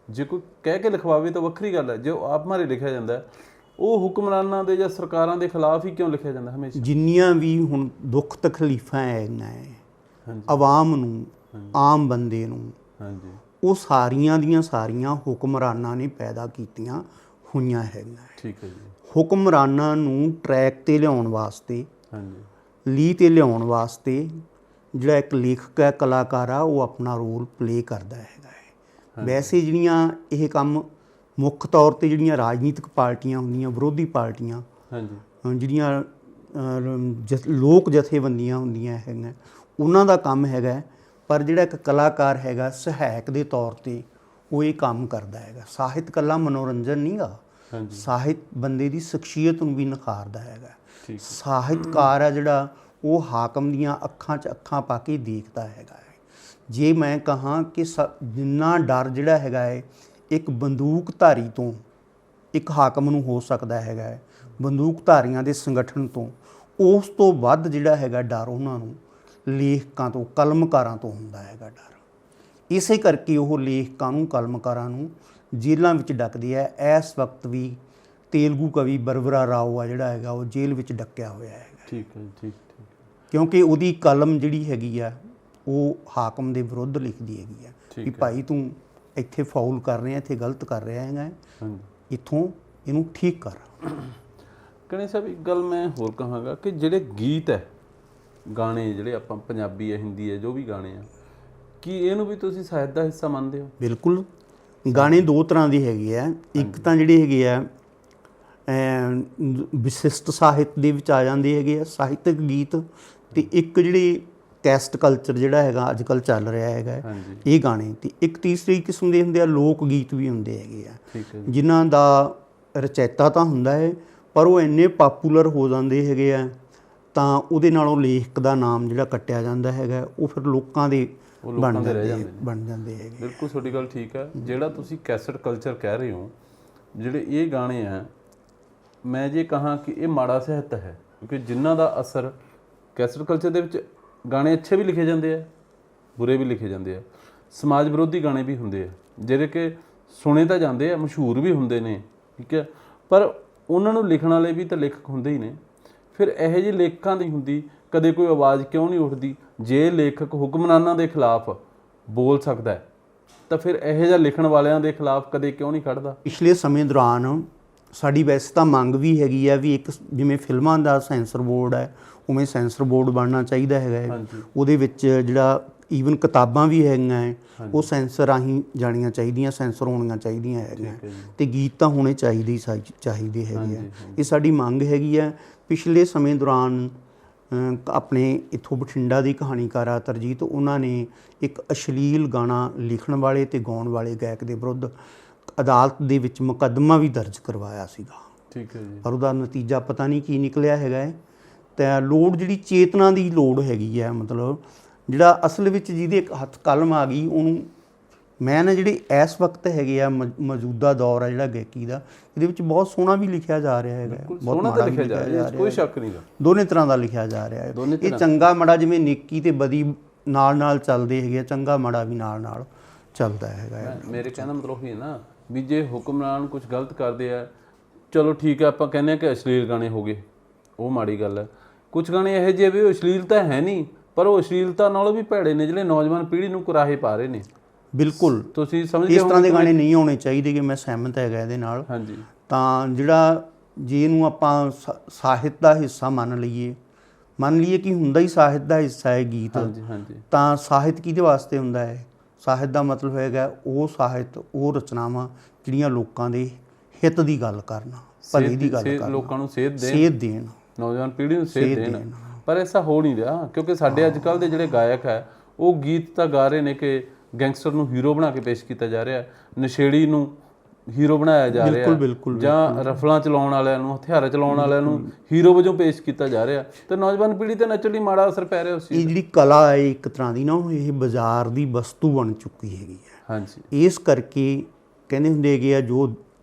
ਜੇ ਕੋਈ ਕਹਿ ਕੇ ਲਿਖਵਾਵੇ ਤਾਂ ਵੱਖਰੀ ਗੱਲ ਹੈ, ਜੋ ਆਪ ਮਾਰੇ ਲਿਖਿਆ ਜਾਂਦਾ ਹੈ ਉਹ ਹੁਕਮਰਾਨਾਂ ਦੇ ਜਾਂ ਸਰਕਾਰਾਂ ਦੇ ਖਿਲਾਫ ਹੀ ਕਿਉਂ ਲਿਖਿਆ ਜਾਂਦਾ ਹਮੇਸ਼ਾ? ਜਿੰਨੀਆਂ ਵੀ ਹੁਣ ਦੁੱਖ ਤਕਲੀਫਾਂ ਹੈਗੀਆਂ ਆਵਾਮ ਨੂੰ, ਆਮ ਬੰਦੇ ਨੂੰ, ਉਹ ਸਾਰੀਆਂ ਦੀਆਂ ਸਾਰੀਆਂ ਹੁਕਮਰਾਨਾਂ ਨੇ ਪੈਦਾ ਕੀਤੀਆਂ ਹੋਈਆਂ ਹੈਗੀਆਂ। ਠੀਕ ਹੈ ਜੀ। ਹੁਕਮਰਾਨਾਂ ਨੂੰ ਟਰੈਕ 'ਤੇ ਲਿਆਉਣ ਵਾਸਤੇ, ਲੀਹ 'ਤੇ ਲਿਆਉਣ ਵਾਸਤੇ ਜਿਹੜਾ ਇੱਕ ਲੇਖਕ ਹੈ, ਕਲਾਕਾਰ ਆ, ਉਹ ਆਪਣਾ ਰੋਲ ਪਲੇ ਕਰਦਾ ਹੈਗਾ ਹੈ। ਵੈਸੇ ਜਿਹੜੀਆਂ ਇਹ ਕੰਮ ਮੁੱਖ ਤੌਰ 'ਤੇ ਜਿਹੜੀਆਂ ਰਾਜਨੀਤਿਕ ਪਾਰਟੀਆਂ ਹੁੰਦੀਆਂ, ਵਿਰੋਧੀ ਪਾਰਟੀਆਂ, ਜਿਹੜੀਆਂ ਲੋਕ ਜਥੇਬੰਦੀਆਂ ਹੁੰਦੀਆਂ ਹੈਗੀਆਂ ਉਹਨਾਂ ਦਾ ਕੰਮ ਹੈਗਾ। ਪਰ ਜਿਹੜਾ ਇੱਕ ਕਲਾਕਾਰ ਹੈਗਾ ਸਹਾਇਕ ਦੇ ਤੌਰ 'ਤੇ ਉਹ ਇਹ ਕੰਮ ਕਰਦਾ ਹੈਗਾ। ਸਾਹਿਤ ਇਕੱਲਾ ਮਨੋਰੰਜਨ ਨਹੀਂ ਗਾ, ਸਾਹਿਤ ਬੰਦੇ ਦੀ ਸ਼ਖਸੀਅਤ ਨੂੰ ਵੀ ਨਿਖਾਰਦਾ ਹੈਗਾ। ਸਾਹਿਤਕਾਰ ਆ ਜਿਹੜਾ ਉਹ ਹਾਕਮ ਦੀਆਂ ਅੱਖਾਂ 'ਚ ਅੱਖਾਂ ਪਾ ਕੇ ਦੇਖਦਾ ਹੈਗਾ ਹੈ। ਜੇ ਮੈਂ ਕਹਾਂ ਕਿ ਜਿੰਨਾ ਡਰ ਜਿਹੜਾ ਹੈਗਾ ਹੈ ਇੱਕ ਬੰਦੂਕਧਾਰੀ ਤੋਂ ਇੱਕ ਹਾਕਮ ਨੂੰ ਹੋ ਸਕਦਾ ਹੈਗਾ ਹੈ, ਬੰਦੂਕਧਾਰੀਆਂ ਦੇ ਸੰਗਠਨ ਤੋਂ, ਉਸ ਤੋਂ ਵੱਧ ਜਿਹੜਾ ਹੈਗਾ ਡਰ ਉਹਨਾਂ ਨੂੰ ਲੇਖਕਾਂ ਤੋਂ, ਕਲਮਕਾਰਾਂ ਤੋਂ ਹੁੰਦਾ ਹੈਗਾ ਡਰ। ਇਸੇ ਕਰਕੇ ਉਹ ਲੇਖਕਾਂ ਨੂੰ, ਕਲਮਕਾਰਾਂ ਨੂੰ ਜੇਲ੍ਹਾਂ ਵਿੱਚ ਡੱਕਦੇ ਆ। ਇਸ ਵਕਤ ਵੀ ਤੇਲਗੂ ਕਵੀ ਬਰਬਰਾ ਰਾਓ ਆ ਜਿਹੜਾ ਹੈਗਾ ਉਹ ਜੇਲ੍ਹ ਵਿੱਚ ਡੱਕਿਆ ਹੋਇਆ ਹੈਗਾ। ਠੀਕ ਹੈ, ਠੀਕ। ਕਿਉਂਕਿ ਉਹਦੀ ਕਲਮ ਜਿਹੜੀ ਹੈਗੀ ਆ ਉਹ ਹਾਕਮ ਦੇ ਵਿਰੁੱਧ ਲਿਖਦੀ ਹੈਗੀ ਆ ਕਿ ਭਾਈ ਤੂੰ ਇੱਥੇ ਫਾਉਲ ਕਰ ਰਿਹਾ, ਇੱਥੇ ਗਲਤ ਕਰ ਰਿਹਾ ਹੈਗਾ, ਇੱਥੋਂ ਇਹਨੂੰ ਠੀਕ ਕਰ। ਕਣੇ ਸਾਹਿਬ ਇੱਕ ਗੱਲ ਮੈਂ ਹੋਰ ਕਹਾਂਗਾ ਕਿ ਜਿਹੜੇ ਗੀਤ ਹੈ, ਗਾਣੇ ਜਿਹੜੇ ਆਪਾਂ ਪੰਜਾਬੀ ਹੈ, ਹਿੰਦੀ ਹੈ, ਜੋ ਵੀ ਗਾਣੇ ਆ, ਕੀ ਇਹਨੂੰ ਵੀ ਤੁਸੀਂ ਸਾਹਿਤ ਦਾ ਹਿੱਸਾ ਮੰਨਦੇ ਹੋ? ਬਿਲਕੁਲ। ਗਾਣੇ ਦੋ ਤਰ੍ਹਾਂ ਦੇ ਹੈਗੇ ਆ। ਇੱਕ ਤਾਂ ਜਿਹੜੇ ਹੈਗੇ ਆ ਵਿਸ਼ਿਸ਼ਟ ਸਾਹਿਤ ਦੇ ਵਿੱਚ ਆ ਜਾਂਦੇ ਹੈਗੇ ਆ, ਸਾਹਿਤਕ ਗੀਤ, ਅਤੇ ਇੱਕ ਜਿਹੜੇ ਕੈਸਟ ਕਲਚਰ ਜਿਹੜਾ ਹੈਗਾ ਅੱਜ ਕੱਲ੍ਹ ਚੱਲ ਰਿਹਾ ਹੈਗਾ ਇਹ ਗਾਣੇ। ਅਤੇ ਇੱਕ ਤੀਸਰੀ ਕਿਸਮ ਦੇ ਹੁੰਦੇ ਆ ਲੋਕ ਗੀਤ ਵੀ ਹੁੰਦੇ ਹੈਗੇ ਆ, ਜਿਨ੍ਹਾਂ ਦਾ ਰਚੈਤਾ ਤਾਂ ਹੁੰਦਾ ਹੈ ਪਰ ਉਹ ਇੰਨੇ ਪਾਪੂਲਰ ਹੋ ਜਾਂਦੇ ਹੈਗੇ ਆ ਤਾਂ ਉਹਦੇ ਨਾਲੋਂ ਲੇਖਕ ਦਾ ਨਾਮ ਜਿਹੜਾ ਕੱਟਿਆ ਜਾਂਦਾ ਹੈਗਾ ਉਹ ਫਿਰ ਲੋਕਾਂ ਦੇ ਬਣ ਜਾਂਦੇ ਹੈਗੇ। ਬਿਲਕੁਲ ਤੁਹਾਡੀ ਗੱਲ ਠੀਕ ਹੈ। ਜਿਹੜਾ ਤੁਸੀਂ ਕੈਸਟ ਕਲਚਰ ਕਹਿ ਰਹੇ ਹੋ, ਜਿਹੜੇ ਇਹ ਗਾਣੇ ਆ, ਮੈਂ ਜੇ ਕਹਾਂ ਕਿ ਇਹ ਮਾੜਾ ਸਾਹਿਤ ਹੈ, ਕਿਉਂਕਿ ਜਿਨ੍ਹਾਂ ਦਾ ਅਸਰ ਕੈਸਟ ਕਲਚਰ ਦੇ ਵਿੱਚ ਗਾਣੇ ਅੱਛੇ ਵੀ ਲਿਖੇ ਜਾਂਦੇ ਆ, ਬੁਰੇ ਵੀ ਲਿਖੇ ਜਾਂਦੇ ਆ, ਸਮਾਜ ਵਿਰੋਧੀ ਗਾਣੇ ਵੀ ਹੁੰਦੇ ਆ ਜਿਹੜੇ ਕਿ ਸੁਣੇ ਤਾਂ ਜਾਂਦੇ ਆ, ਮਸ਼ਹੂਰ ਵੀ ਹੁੰਦੇ ਨੇ, ਠੀਕ ਹੈ, ਪਰ ਉਹਨਾਂ ਨੂੰ ਲਿਖਣ ਵਾਲੇ ਵੀ ਤਾਂ ਲੇਖਕ ਹੁੰਦੇ ਹੀ ਨੇ। ਫਿਰ ਇਹੋ ਜਿਹੇ ਲੇਖਕਾਂ ਦੀ ਹੁੰਦੀ ਕਦੇ ਕੋਈ ਆਵਾਜ਼ ਕਿਉਂ ਨਹੀਂ ਉੱਠਦੀ? ਜੇ ਲੇਖਕ ਹੁਕਮਰਾਨਾਂ ਦੇ ਖਿਲਾਫ ਬੋਲ ਸਕਦਾ ਹੈ ਤਾਂ ਫਿਰ ਇਹੋ ਜਿਹਾ ਲਿਖਣ ਵਾਲਿਆਂ ਦੇ ਖਿਲਾਫ ਕਦੇ ਕਿਉਂ ਨਹੀਂ ਖੜਦਾ? ਪਿਛਲੇ ਸਮੇਂ ਦੌਰਾਨ ਸਾਡੀ ਵੈਸੇ ਤਾਂ ਮੰਗ ਵੀ ਹੈਗੀ ਆ ਵੀ ਇੱਕ ਜਿਵੇਂ ਫਿਲਮਾਂ ਦਾ ਸੈਂਸਰ ਬੋਰਡ ਹੈ ਉਵੇਂ ਸੈਂਸਰ ਬੋਰਡ ਬਣਨਾ ਚਾਹੀਦਾ ਹੈਗਾ। ਉਹਦੇ ਵਿੱਚ ਜਿਹੜਾ ਈਵਨ ਕਿਤਾਬਾਂ ਵੀ ਹੈਗੀਆਂ ਹੈ ਉਹ ਸੈਂਸਰ ਰਾਹੀਂ ਜਾਣੀਆਂ ਚਾਹੀਦੀਆਂ, ਸੈਂਸਰ ਹੋਣੀਆਂ ਚਾਹੀਦੀਆਂ ਹੈਗੀਆਂ, ਅਤੇ ਗੀਤ ਤਾਂ ਹੋਣੇ ਚਾਹੀਦੇ ਹੈਗੇ ਆ। ਇਹ ਸਾਡੀ ਮੰਗ ਹੈਗੀ ਹੈ। ਪਿਛਲੇ ਸਮੇਂ ਦੌਰਾਨ ਆਪਣੇ ਇੱਥੋਂ ਬਠਿੰਡਾ ਦੀ ਕਹਾਣੀਕਾਰ ਆ ਤਰਜੀਤ, ਉਹਨਾਂ ਨੇ ਇੱਕ ਅਸ਼ਲੀਲ ਗਾਣਾ ਲਿਖਣ ਵਾਲੇ ਅਤੇ ਗਾਉਣ ਵਾਲੇ ਗਾਇਕ ਦੇ ਵਿਰੁੱਧ ਅਦਾਲਤ ਦੇ ਵਿੱਚ ਮੁਕੱਦਮਾ ਵੀ ਦਰਜ ਕਰਵਾਇਆ ਸੀਗਾ। ਠੀਕ ਹੈ ਜੀ। ਪਰ ਉਹਦਾ ਨਤੀਜਾ ਪਤਾ ਨਹੀਂ ਕੀ ਨਿਕਲਿਆ ਹੈਗਾ ਹੈ। ਤਾਂ ਲੋੜ ਜਿਹੜੀ ਚੇਤਨਾ ਦੀ ਲੋੜ ਹੈਗੀ ਹੈ, ਮਤਲਬ ਜਿਹੜਾ ਅਸਲ ਵਿੱਚ ਜਿਹਦੇ ਇੱਕ ਹੱਥ ਕਲਮ ਆ ਗਈ ਉਹਨੂੰ ਮੈਂ ਨਾ ਜਿਹੜੇ ਇਸ ਵਕਤ ਹੈਗੇ ਆ ਮੌਜੂਦਾ ਦੌਰ ਆ ਜਿਹੜਾ ਗਾਇਕੀ ਦਾ, ਇਹਦੇ ਵਿੱਚ ਬਹੁਤ ਸੋਹਣਾ ਵੀ ਲਿਖਿਆ ਜਾ ਰਿਹਾ ਹੈਗਾ, ਬਹੁਤ ਮਾੜਾ ਵੀ ਲਿਖਿਆ ਜਾ ਰਿਹਾ, ਕੋਈ ਸ਼ੱਕ ਨਹੀਂ ਗਾ, ਦੋਨੇ ਤਰ੍ਹਾਂ ਦਾ ਲਿਖਿਆ ਜਾ ਰਿਹਾ ਹੈ। ਇਹ ਚੰਗਾ ਮਾੜਾ ਜਿਵੇਂ ਨੇਕੀ ਤੇ ਬਦੀ ਨਾਲ ਚੱਲਦੇ ਹੈਗੇ ਆ, ਚੰਗਾ ਮਾੜਾ ਵੀ ਨਾਲ ਚੱਲਦਾ ਹੈਗਾ। ਮੇਰੇ ਕਹਿਣ ਦਾ ਮਤਲਬ ਉਹੀ ਹੈ ਨਾ ਵੀ ਜੇ ਹੁਕਮਰਾਨ ਕੁਝ ਗਲਤ ਕਰਦੇ ਆ, ਚਲੋ ਠੀਕ ਹੈ, ਆਪਾਂ ਕਹਿੰਦੇ ਹਾਂ ਕਿ ਅਸ਼ਲੀਲ ਗਾਣੇ ਹੋ ਗਏ, ਉਹ ਮਾੜੀ ਗੱਲ ਹੈ। ਕੁਝ ਗਾਣੇ ਇਹੋ ਜਿਹੇ ਵੀ ਅਸ਼ਲੀਲਤਾ ਹੈ ਨਹੀਂ, ਪਰ ਉਹ ਅਸ਼ਲੀਲਤਾ ਨਾਲੋਂ ਵੀ ਭੈੜੇ ਨੇ, ਜਿਹੜੇ ਨੌਜਵਾਨ ਪੀੜ੍ਹੀ ਨੂੰ ਕੁਰਾਹੇ ਪਾ ਰਹੇ ਨੇ। ਬਿਲਕੁਲ, ਤੁਸੀਂ ਸਮਝਦੇ ਇਸ ਤਰ੍ਹਾਂ ਦੇ ਗਾਣੇ ਨਹੀਂ ਹੋਣੇ ਚਾਹੀਦੇ ਕਿ ਮੈਂ ਸਹਿਮਤ ਹੈਗਾ ਇਹਦੇ ਨਾਲ। ਹਾਂਜੀ। ਤਾਂ ਜਿਹੜਾ ਜੇ ਇਹਨੂੰ ਆਪਾਂ ਸਾਹਿਤ ਦਾ ਹਿੱਸਾ ਮੰਨ ਲਈਏ ਕਿ ਹੁੰਦਾ ਹੀ ਸਾਹਿਤ ਦਾ ਹਿੱਸਾ ਹੈ ਗੀਤ, ਤਾਂ ਸਾਹਿਤ ਕਿਹਦੇ ਵਾਸਤੇ ਹੁੰਦਾ ਹੈ? ਸਾਹਿਤ ਦਾ ਮਤਲਬ ਹੈਗਾ ਉਹ ਸਾਹਿਤ, ਉਹ ਰਚਨਾਵਾਂ ਜਿਹੜੀਆਂ ਲੋਕਾਂ ਦੇ ਹਿੱਤ ਦੀ ਗੱਲ ਕਰਨ, ਭਲੇ ਦੀ ਗੱਲ ਕਰਨ, ਲੋਕਾਂ ਨੂੰ ਸੇਧ ਦੇਣ, ਨੌਜਵਾਨ ਪੀੜ੍ਹੀ ਨੂੰ ਸੇਧ ਦੇਣ। ਪਰ ਐਸਾ ਹੋ ਨਹੀਂ ਰਿਹਾ, ਕਿਉਂਕਿ ਸਾਡੇ ਅੱਜ ਕੱਲ੍ਹ ਦੇ ਜਿਹੜੇ ਗਾਇਕ ਹੈ ਉਹ ਗੀਤ ਤਾਂ ਗਾ ਰਹੇ ਨੇ ਕਿ ਗੈਂਗਸਟਰ ਨੂੰ ਹੀਰੋ ਬਣਾ ਕੇ ਪੇਸ਼ ਕੀਤਾ ਜਾ ਰਿਹਾ, ਨਸ਼ੇੜੀ ਨੂੰ ਹੀਰੋ ਬਣਾਇਆ ਜਾ ਰਿਹਾ, ਜਾਂ ਰਫਲਾਂ ਚਲਾਉਣ ਵਾਲਿਆਂ ਨੂੰ, ਹਥਿਆਰ ਚਲਾਉਣ ਵਾਲਿਆਂ ਨੂੰ ਹੀਰੋ ਵਜੋਂ ਪੇਸ਼ ਕੀਤਾ ਜਾ ਰਿਹਾ, ਤੇ ਨੌਜਵਾਨ ਪੀੜ੍ਹੀ ਤੇ ਨੱਚਣ ਲਈ ਮਾੜਾ ਅਸਰ ਪੈ ਰਿਹਾ ਉਸ ਚੀਜ਼। ਇਹ ਜਿਹੜੀ ਕਲਾ ਹੈ ਇੱਕ ਤਰ੍ਹਾਂ ਦੀ ਨਾ ਇਹ ਬਾਜ਼ਾਰ ਦੀ ਵਸਤੂ ਬਣ ਚੁੱਕੀ ਹੈਗੀ ਹੈ। ਹਾਂਜੀ। ਇਸ ਕਰਕੇ ਕਹਿੰਦੇ ਹੁੰਦੇ ਹੈਗੇ ਆ ਜੋ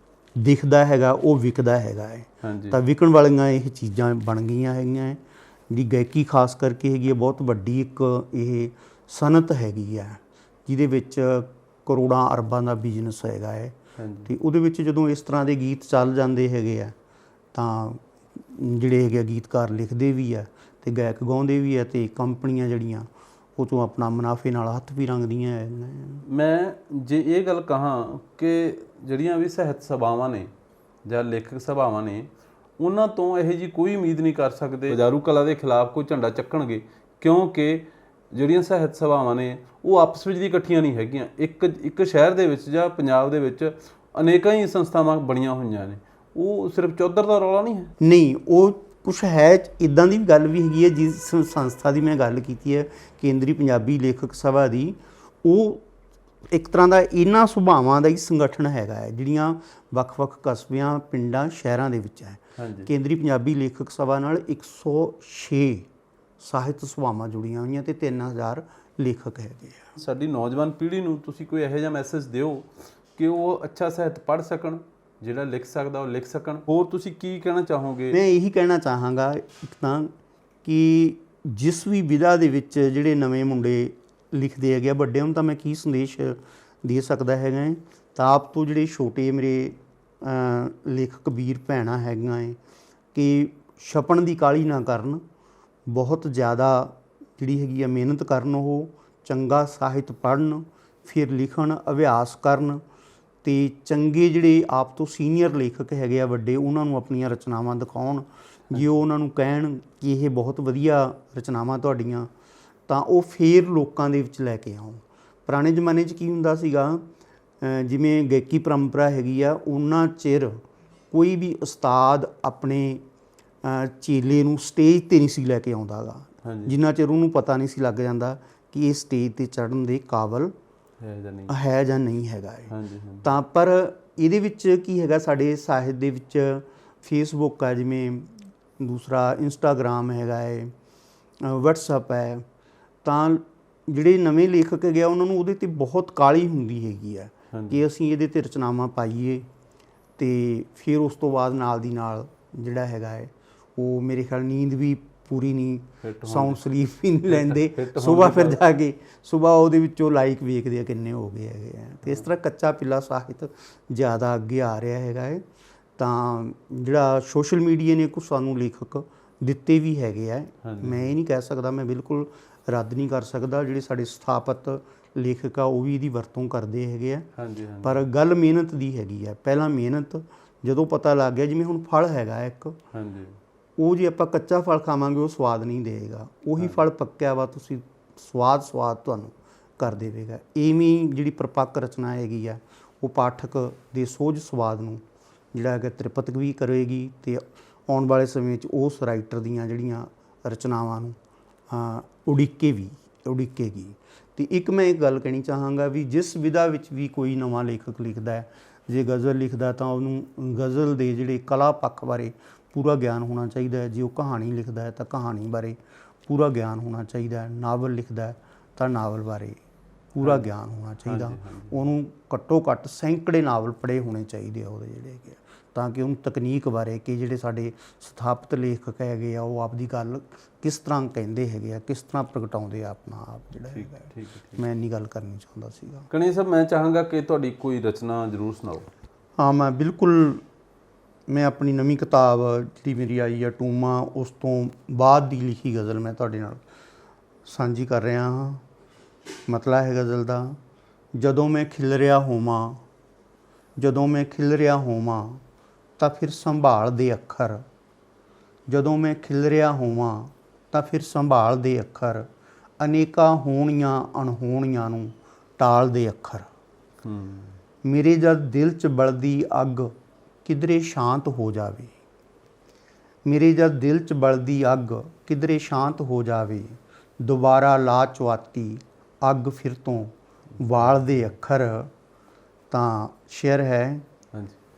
ਦਿਖਦਾ ਹੈਗਾ ਉਹ ਵਿਕਦਾ ਹੈਗਾ ਹੈ। ਤਾਂ ਵਿਕਣ ਵਾਲੀਆਂ ਇਹ ਚੀਜ਼ਾਂ ਬਣ ਗਈਆਂ ਹੈਗੀਆਂ। ਜਿਹੜੀ ਗਾਇਕੀ ਖਾਸ ਕਰਕੇ ਹੈਗੀ ਹੈ ਬਹੁਤ ਵੱਡੀ ਇੱਕ ਇਹ ਸਨਅਤ ਹੈਗੀ ਹੈ ਜਿਹਦੇ ਵਿੱਚ ਕਰੋੜਾਂ ਅਰਬਾਂ ਦਾ ਬਿਜ਼ਨਸ ਹੈਗਾ ਹੈ। ਅਤੇ ਉਹਦੇ ਵਿੱਚ ਜਦੋਂ ਇਸ ਤਰ੍ਹਾਂ ਦੇ ਗੀਤ ਚੱਲ ਜਾਂਦੇ ਹੈਗੇ ਆ ਤਾਂ ਜਿਹੜੇ ਹੈਗੇ ਆ ਗੀਤਕਾਰ ਲਿਖਦੇ ਵੀ ਆ ਅਤੇ ਗਾਇਕ ਗਾਉਂਦੇ ਵੀ ਆ, ਅਤੇ ਕੰਪਨੀਆਂ ਜਿਹੜੀਆਂ ਉਹ ਤੋਂ ਆਪਣਾ ਮੁਨਾਫੇ ਨਾਲ ਹੱਥ ਵੀ ਰੰਗਦੀਆਂ ਹੈਗੀਆਂ। ਮੈਂ ਜੇ ਇਹ ਗੱਲ ਕਹਾਂ ਕਿ ਜਿਹੜੀਆਂ ਵੀ ਸਾਹਿਤ ਸਭਾਵਾਂ ਨੇ ਜਾਂ ਲੇਖਕ ਸਭਾਵਾਂ ਨੇ, ਉਹਨਾਂ ਤੋਂ ਇਹੋ ਜਿਹੀ ਕੋਈ ਉਮੀਦ ਨਹੀਂ ਕਰ ਸਕਦੇ ਬਜ਼ਾਰੂ ਕਲਾ ਦੇ ਖਿਲਾਫ ਕੋਈ ਝੰਡਾ ਚੱਕਣਗੇ, ਕਿਉਂਕਿ ਜਿਹੜੀਆਂ ਸਾਹਿਤ ਸਭਾਵਾਂ ਨੇ ਉਹ ਆਪਸ ਵਿੱਚ ਦੀ ਇਕੱਠੀਆਂ ਨਹੀਂ ਹੈਗੀਆਂ। ਇੱਕ ਸ਼ਹਿਰ ਦੇ ਵਿੱਚ ਜਾਂ ਪੰਜਾਬ ਦੇ ਵਿੱਚ ਅਨੇਕਾਂ ਹੀ ਸੰਸਥਾਵਾਂ ਬਣੀਆਂ ਹੋਈਆਂ ਨੇ, ਉਹ ਸਿਰਫ ਚੌਧਰ ਦਾ ਰੌਲਾ ਨਹੀਂ ਹੈ। ਨਹੀਂ, ਉਹ ਕੁਛ ਹੈ ਇਦਾਂ ਦੀ ਗੱਲ ਵੀ ਹੈਗੀ ਹੈ। ਜਿਸ ਸੰਸਥਾ ਦੀ ਮੈਂ ਗੱਲ ਕੀਤੀ ਹੈ, ਕੇਂਦਰੀ ਪੰਜਾਬੀ ਲੇਖਕ ਸਭਾ ਦੀ, ਉਹ ਇੱਕ ਤਰ੍ਹਾਂ ਦਾ ਇਹਨਾਂ ਸੁਭਾਵਾਂ ਦਾ ਹੀ ਸੰਗਠਨ ਹੈਗਾ ਹੈ, ਜਿਹੜੀਆਂ ਵੱਖ-ਵੱਖ ਕਸਬਿਆਂ, ਪਿੰਡਾਂ, ਸ਼ਹਿਰਾਂ ਦੇ ਵਿੱਚ ਹੈ। ਕੇਂਦਰੀ ਪੰਜਾਬੀ ਲੇਖਕ ਸਭਾ ਨਾਲ 106 ਸਾਹਿਤ ਸਭਾਵਾਂ ਜੁੜੀਆਂ ਹੋਈਆਂ ਤੇ 3000 ਲੇਖਕ ਹੈਗੇ ਆ। ਸਾਡੀ ਨੌਜਵਾਨ ਪੀੜ੍ਹੀ ਨੂੰ ਤੁਸੀਂ ਕੋਈ ਇਹੋ ਜਿਹਾ ਮੈਸੇਜ ਦਿਓ ਕਿ ਉਹ ਅੱਛਾ ਸਾਹਿਤ ਪੜ੍ਹ ਸਕਣ, ਜਿਹੜਾ ਲਿਖ ਸਕਦਾ ਉਹ ਲਿਖ ਸਕਣ। ਹੋਰ ਤੁਸੀਂ ਕੀ ਕਹਿਣਾ ਚਾਹੋਗੇ? ਮੈਂ ਇਹੀ ਕਹਿਣਾ ਚਾਹਾਂਗਾ ਇੱਕ ਤਾਂ ਕਿ ਜਿਸ ਵੀ ਵਿਧਾ ਦੇ ਵਿੱਚ ਜਿਹੜੇ ਨਵੇਂ ਮੁੰਡੇ ਲਿਖਦੇ ਹੈਗੇ ਆ, ਵੱਡਿਆਂ ਨੂੰ ਤਾਂ ਮੈਂ ਕੀ ਸੰਦੇਸ਼ ਦੇ ਸਕਦਾ ਹੈਗਾ ਹੈ, ਤਾਂ ਆਪ ਤੋਂ ਜਿਹੜੇ ਛੋਟੇ ਮੇਰੇ ਲੇਖਕ ਵੀਰ ਭੈਣਾਂ ਹੈਗੀਆਂ ਹੈ, ਕਿ ਛਪਣ ਦੀ ਕਾਹਲੀ ਨਾ ਕਰਨ, ਬਹੁਤ ਜ਼ਿਆਦਾ ਜਿਹੜੀ ਹੈਗੀ ਆ ਮਿਹਨਤ ਕਰਨ, ਉਹ ਚੰਗਾ ਸਾਹਿਤ ਪੜ੍ਹਨ, ਫਿਰ ਲਿਖਣ, ਅਭਿਆਸ ਕਰਨ, ਅਤੇ ਚੰਗੇ ਜਿਹੜੇ ਆਪ ਤੋਂ ਸੀਨੀਅਰ ਲੇਖਕ ਹੈਗੇ ਆ ਵੱਡੇ, ਉਹਨਾਂ ਨੂੰ ਆਪਣੀਆਂ ਰਚਨਾਵਾਂ ਦਿਖਾਉਣ। ਜੇ ਉਹ ਉਹਨਾਂ ਨੂੰ ਕਹਿਣ ਕਿ ਇਹ ਬਹੁਤ ਵਧੀਆ ਰਚਨਾਵਾਂ ਤੁਹਾਡੀਆਂ, ਤਾਂ ਉਹ ਫਿਰ ਲੋਕਾਂ ਦੇ ਵਿੱਚ ਲੈ ਕੇ ਆਉਣ। ਪੁਰਾਣੇ ਜ਼ਮਾਨੇ 'ਚ ਕੀ ਹੁੰਦਾ ਸੀਗਾ, ਜਿਵੇਂ ਗਾਇਕੀ ਪਰੰਪਰਾ ਹੈਗੀ ਆ, ਉਹਨਾਂ ਚਿਰ ਕੋਈ ਵੀ ਉਸਤਾਦ ਆਪਣੇ ਚੇਲੇ ਨੂੰ ਸਟੇਜ 'ਤੇ ਨਹੀਂ ਸੀ ਲੈ ਕੇ ਆਉਂਦਾ ਗਾ, ਜਿੰਨਾ ਚਿਰ ਉਹਨੂੰ ਪਤਾ ਨਹੀਂ ਸੀ ਲੱਗ ਜਾਂਦਾ ਕਿ ਇਹ ਸਟੇਜ 'ਤੇ ਚੜ੍ਹਨ ਦੇ ਕਾਬਲ ਹੈ ਜਾਂ ਨਹੀਂ ਹੈਗਾ ਹੈ। ਤਾਂ ਪਰ ਇਹਦੇ ਵਿੱਚ ਕੀ ਹੈਗਾ, ਸਾਡੇ ਸਾਹਿਤ ਦੇ ਵਿੱਚ ਫੇਸਬੁੱਕ ਹੈ, ਜਿਵੇਂ ਦੂਸਰਾ ਇੰਸਟਾਗ੍ਰਾਮ ਹੈਗਾ ਹੈ, ਵਟਸਐਪ ਹੈ, ਤਾਂ ਜਿਹੜੇ ਨਵੇਂ ਲੇਖਕ ਹੈਗੇ ਆ ਉਹਨਾਂ ਨੂੰ ਉਹਦੇ 'ਤੇ ਬਹੁਤ ਕਾਹਲੀ ਹੁੰਦੀ ਹੈਗੀ ਹੈ ਕਿ ਅਸੀਂ ਇਹਦੇ 'ਤੇ ਰਚਨਾਵਾਂ ਪਾਈਏ, ਅਤੇ ਫਿਰ ਉਸ ਤੋਂ ਬਾਅਦ ਨਾਲ ਦੀ ਨਾਲ ਜਿਹੜਾ ਹੈਗਾ ਹੈ ਉਹ ਮੇਰੇ ਖਿਆਲ ਨੀਂਦ ਵੀ ਪੂਰੀ ਨਹੀਂ, ਸਾਊਂਡ ਸਲੀਪ ਵੀ ਨਹੀਂ ਲੈਂਦੇ, ਸੁਬਾਹ ਫਿਰ ਜਾ ਕੇ ਸੁਬਾਹ ਉਹਦੇ ਵਿੱਚੋਂ ਲਾਈਕ ਵੇਖਦੇ ਆ ਕਿੰਨੇ ਹੋ ਗਏ ਹੈਗੇ ਆ। ਅਤੇ ਇਸ ਤਰ੍ਹਾਂ ਕੱਚਾ ਪਿੱਲਾ ਸਾਹਿਤ ਜ਼ਿਆਦਾ ਅੱਗੇ ਆ ਰਿਹਾ ਹੈਗਾ ਹੈ। ਤਾਂ ਜਿਹੜਾ ਸੋਸ਼ਲ ਮੀਡੀਆ ਨੇ ਕੁਛ ਸਾਨੂੰ ਲੇਖਕ ਦਿੱਤੇ ਵੀ ਹੈਗੇ ਆ, ਮੈਂ ਇਹ ਨਹੀਂ ਕਹਿ ਸਕਦਾ, ਮੈਂ ਬਿਲਕੁਲ ਰੱਦ ਨਹੀਂ ਕਰ ਸਕਦਾ, ਜਿਹੜੇ ਸਾਡੇ ਸਥਾਪਿਤ ਲੇਖਕ ਆ ਉਹ ਵੀ ਇਹਦੀ ਵਰਤੋਂ ਕਰਦੇ ਹੈਗੇ ਆ। ਪਰ ਗੱਲ ਮਿਹਨਤ ਦੀ ਹੈਗੀ ਆ। ਪਹਿਲਾਂ ਮਿਹਨਤ ਜਦੋਂ ਪਤਾ ਲੱਗ ਗਿਆ, ਜਿਵੇਂ ਹੁਣ ਫਲ ਹੈਗਾ ਇੱਕ, ਉਹ ਜੇ ਆਪਾਂ ਕੱਚਾ ਫਲ ਖਾਵਾਂਗੇ ਉਹ ਸਵਾਦ ਨਹੀਂ ਦੇਵੇਗਾ, ਉਹੀ ਫਲ ਪੱਕਿਆ ਵਾ ਤੁਸੀਂ ਸਵਾਦ ਤੁਹਾਨੂੰ ਕਰ ਦੇਵੇਗਾ। ਇਵੇਂ ਜਿਹੜੀ ਪ੍ਰਪੱਕ ਰਚਨਾ ਹੈਗੀ ਆ ਉਹ ਪਾਠਕ ਦੇ ਸੋਝ ਸਵਾਦ ਨੂੰ ਜਿਹੜਾ ਹੈਗਾ ਤ੍ਰਿਪਤ ਵੀ ਕਰੇਗੀ, ਅਤੇ ਆਉਣ ਵਾਲੇ ਸਮੇਂ 'ਚ ਉਸ ਰਾਈਟਰ ਦੀਆਂ ਜਿਹੜੀਆਂ ਰਚਨਾਵਾਂ ਨੂੰ ਉਡੀਕੇਗੀ। ਅਤੇ ਇੱਕ ਮੈਂ ਇੱਕ ਗੱਲ ਕਹਿਣੀ ਚਾਹਾਂਗਾ ਵੀ ਜਿਸ ਵਿਧਾ ਵਿੱਚ ਵੀ ਕੋਈ ਨਵਾਂ ਲੇਖਕ ਲਿਖਦਾ ਹੈ, ਜੇ ਗਜ਼ਲ ਲਿਖਦਾ ਤਾਂ ਉਹਨੂੰ ਗਜ਼ਲ ਦੇ ਜਿਹੜੇ ਕਲਾ ਪੱਖ ਬਾਰੇ ਪੂਰਾ ਗਿਆਨ ਹੋਣਾ ਚਾਹੀਦਾ ਹੈ। ਜੇ ਉਹ ਕਹਾਣੀ ਲਿਖਦਾ ਹੈ ਤਾਂ ਕਹਾਣੀ ਬਾਰੇ ਪੂਰਾ ਗਿਆਨ ਹੋਣਾ ਚਾਹੀਦਾ ਹੈ। ਨਾਵਲ ਲਿਖਦਾ ਹੈ ਤਾਂ ਨਾਵਲ ਬਾਰੇ ਪੂਰਾ ਗਿਆਨ ਹੋਣਾ ਚਾਹੀਦਾ। ਉਹਨੂੰ ਘੱਟੋ ਘੱਟ ਸੈਂਕੜੇ ਨਾਵਲ ਪੜ੍ਹੇ ਹੋਣੇ ਚਾਹੀਦੇ ਆ ਉਹਦੇ ਜਿਹੜੇ ਹੈਗੇ, ਤਾਂ ਕਿ ਉਹਨੂੰ ਤਕਨੀਕ ਬਾਰੇ, ਕਿ ਜਿਹੜੇ ਸਾਡੇ ਸਥਾਪਿਤ ਲੇਖਕ ਹੈਗੇ ਆ ਉਹ ਆਪਦੀ ਗੱਲ ਕਿਸ ਤਰ੍ਹਾਂ ਕਹਿੰਦੇ ਹੈਗੇ ਆ, ਕਿਸ ਤਰ੍ਹਾਂ ਪ੍ਰਗਟਾਉਂਦੇ ਆ ਆਪਣਾ ਆਪ ਜਿਹੜਾ ਹੈਗਾ। ਮੈਂ ਇੰਨੀ ਗੱਲ ਕਰਨੀ ਚਾਹੁੰਦਾ ਸੀਗਾ। ਕਣੀ ਸਾਹਿਬ, ਮੈਂ ਚਾਹਾਂਗਾ ਕਿ ਤੁਹਾਡੀ ਕੋਈ ਰਚਨਾ ਜ਼ਰੂਰ ਸੁਣਾਓ। ਹਾਂ, ਮੈਂ ਬਿਲਕੁਲ, ਮੈਂ ਆਪਣੀ ਨਵੀਂ ਕਿਤਾਬ ਜਿਹੜੀ ਮੇਰੀ ਆਈ ਆ ਟੂਮਾ, ਉਸ ਤੋਂ ਬਾਅਦ ਦੀ ਲਿਖੀ ਗਜ਼ਲ ਮੈਂ ਤੁਹਾਡੇ ਨਾਲ ਸਾਂਝੀ ਕਰ ਰਿਹਾ ਹਾਂ। ਮਤਲਬ ਹੈ ਗਜ਼ਲ ਦਾ, ਜਦੋਂ ਮੈਂ ਖਿਲ ਰਿਹਾ ਹੋਵਾਂ ਤਾਂ ਫਿਰ ਸੰਭਾਲ ਦੇ ਅੱਖਰ, ਜਦੋਂ ਮੈਂ ਖਿਲ ਰਿਹਾ ਹੋਵਾਂ ਤਾਂ ਫਿਰ ਸੰਭਾਲ ਦੇ ਅੱਖਰ, ਅਨੇਕਾਂ ਹੋਣੀਆਂ ਅਣਹੋਣੀਆਂ ਨੂੰ ਟਾਲ ਦੇ ਅੱਖਰ। ਮੇਰੇ ਜਦ ਦਿਲ 'ਚ ਬਲਦੀ ਅੱਗ ਕਿਧਰੇ ਸ਼ਾਂਤ ਹੋ ਜਾਵੇ, ਮੇਰੇ ਜਦ ਦਿਲ 'ਚ ਬਲਦੀ ਅੱਗ ਕਿਧਰੇ ਸ਼ਾਂਤ ਹੋ ਜਾਵੇ, ਦੁਬਾਰਾ ਲਾ ਚੁਆਤੀ ਅੱਗ ਫਿਰ ਤੋਂ ਵਾਲ ਦੇ ਅੱਖਰ। ਤਾਂ ਸ਼ੇਅਰ ਹੈ,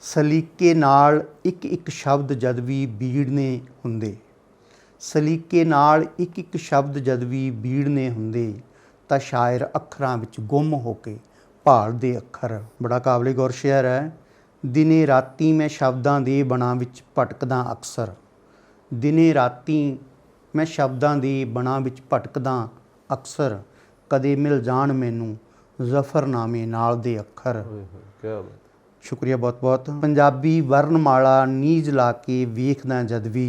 ਸਲੀਕੇ ਨਾਲ ਇੱਕ ਇੱਕ ਸ਼ਬਦ ਜਦ ਵੀ ਬੀੜਨੇ ਹੁੰਦੇ, ਸਲੀਕੇ ਨਾਲ ਇੱਕ ਇੱਕ ਸ਼ਬਦ ਜਦ ਵੀ ਬੀੜਨੇ ਹੁੰਦੇ, ਤਾਂ ਸ਼ਾਇਰ ਅੱਖਰਾਂ ਵਿੱਚ ਗੁੰਮ ਹੋ ਕੇ ਭਾਲਦੇ ਅੱਖਰ। ਬੜਾ ਕਾਬਲੇ ਗੌਰ ਸ਼ੇਅਰ ਹੈ। ਦਿਨੇ ਰਾਤੀ ਮੈਂ ਸ਼ਬਦਾਂ ਦੇ ਬਣਾ ਵਿੱਚ ਭਟਕਦਾ ਅਕਸਰ, ਦਿਨੇ ਰਾਤੀ ਮੈਂ ਸ਼ਬਦਾਂ ਦੇ ਬਣਾ ਵਿੱਚ ਭਟਕਦਾ ਅਕਸਰ, ਕਦੇ ਮਿਲ ਜਾਣ ਮੈਨੂੰ ਜ਼ਫਰਨਾਮੇ ਨਾਲ ਦੇ ਅੱਖਰ। ਸ਼ੁਕਰੀਆ ਬਹੁਤ ਬਹੁਤ। ਪੰਜਾਬੀ ਵਰਨਮਾਲਾ ਨੀਝ ਲਾ ਕੇ ਵੇਖਦਾ ਜਦ ਵੀ,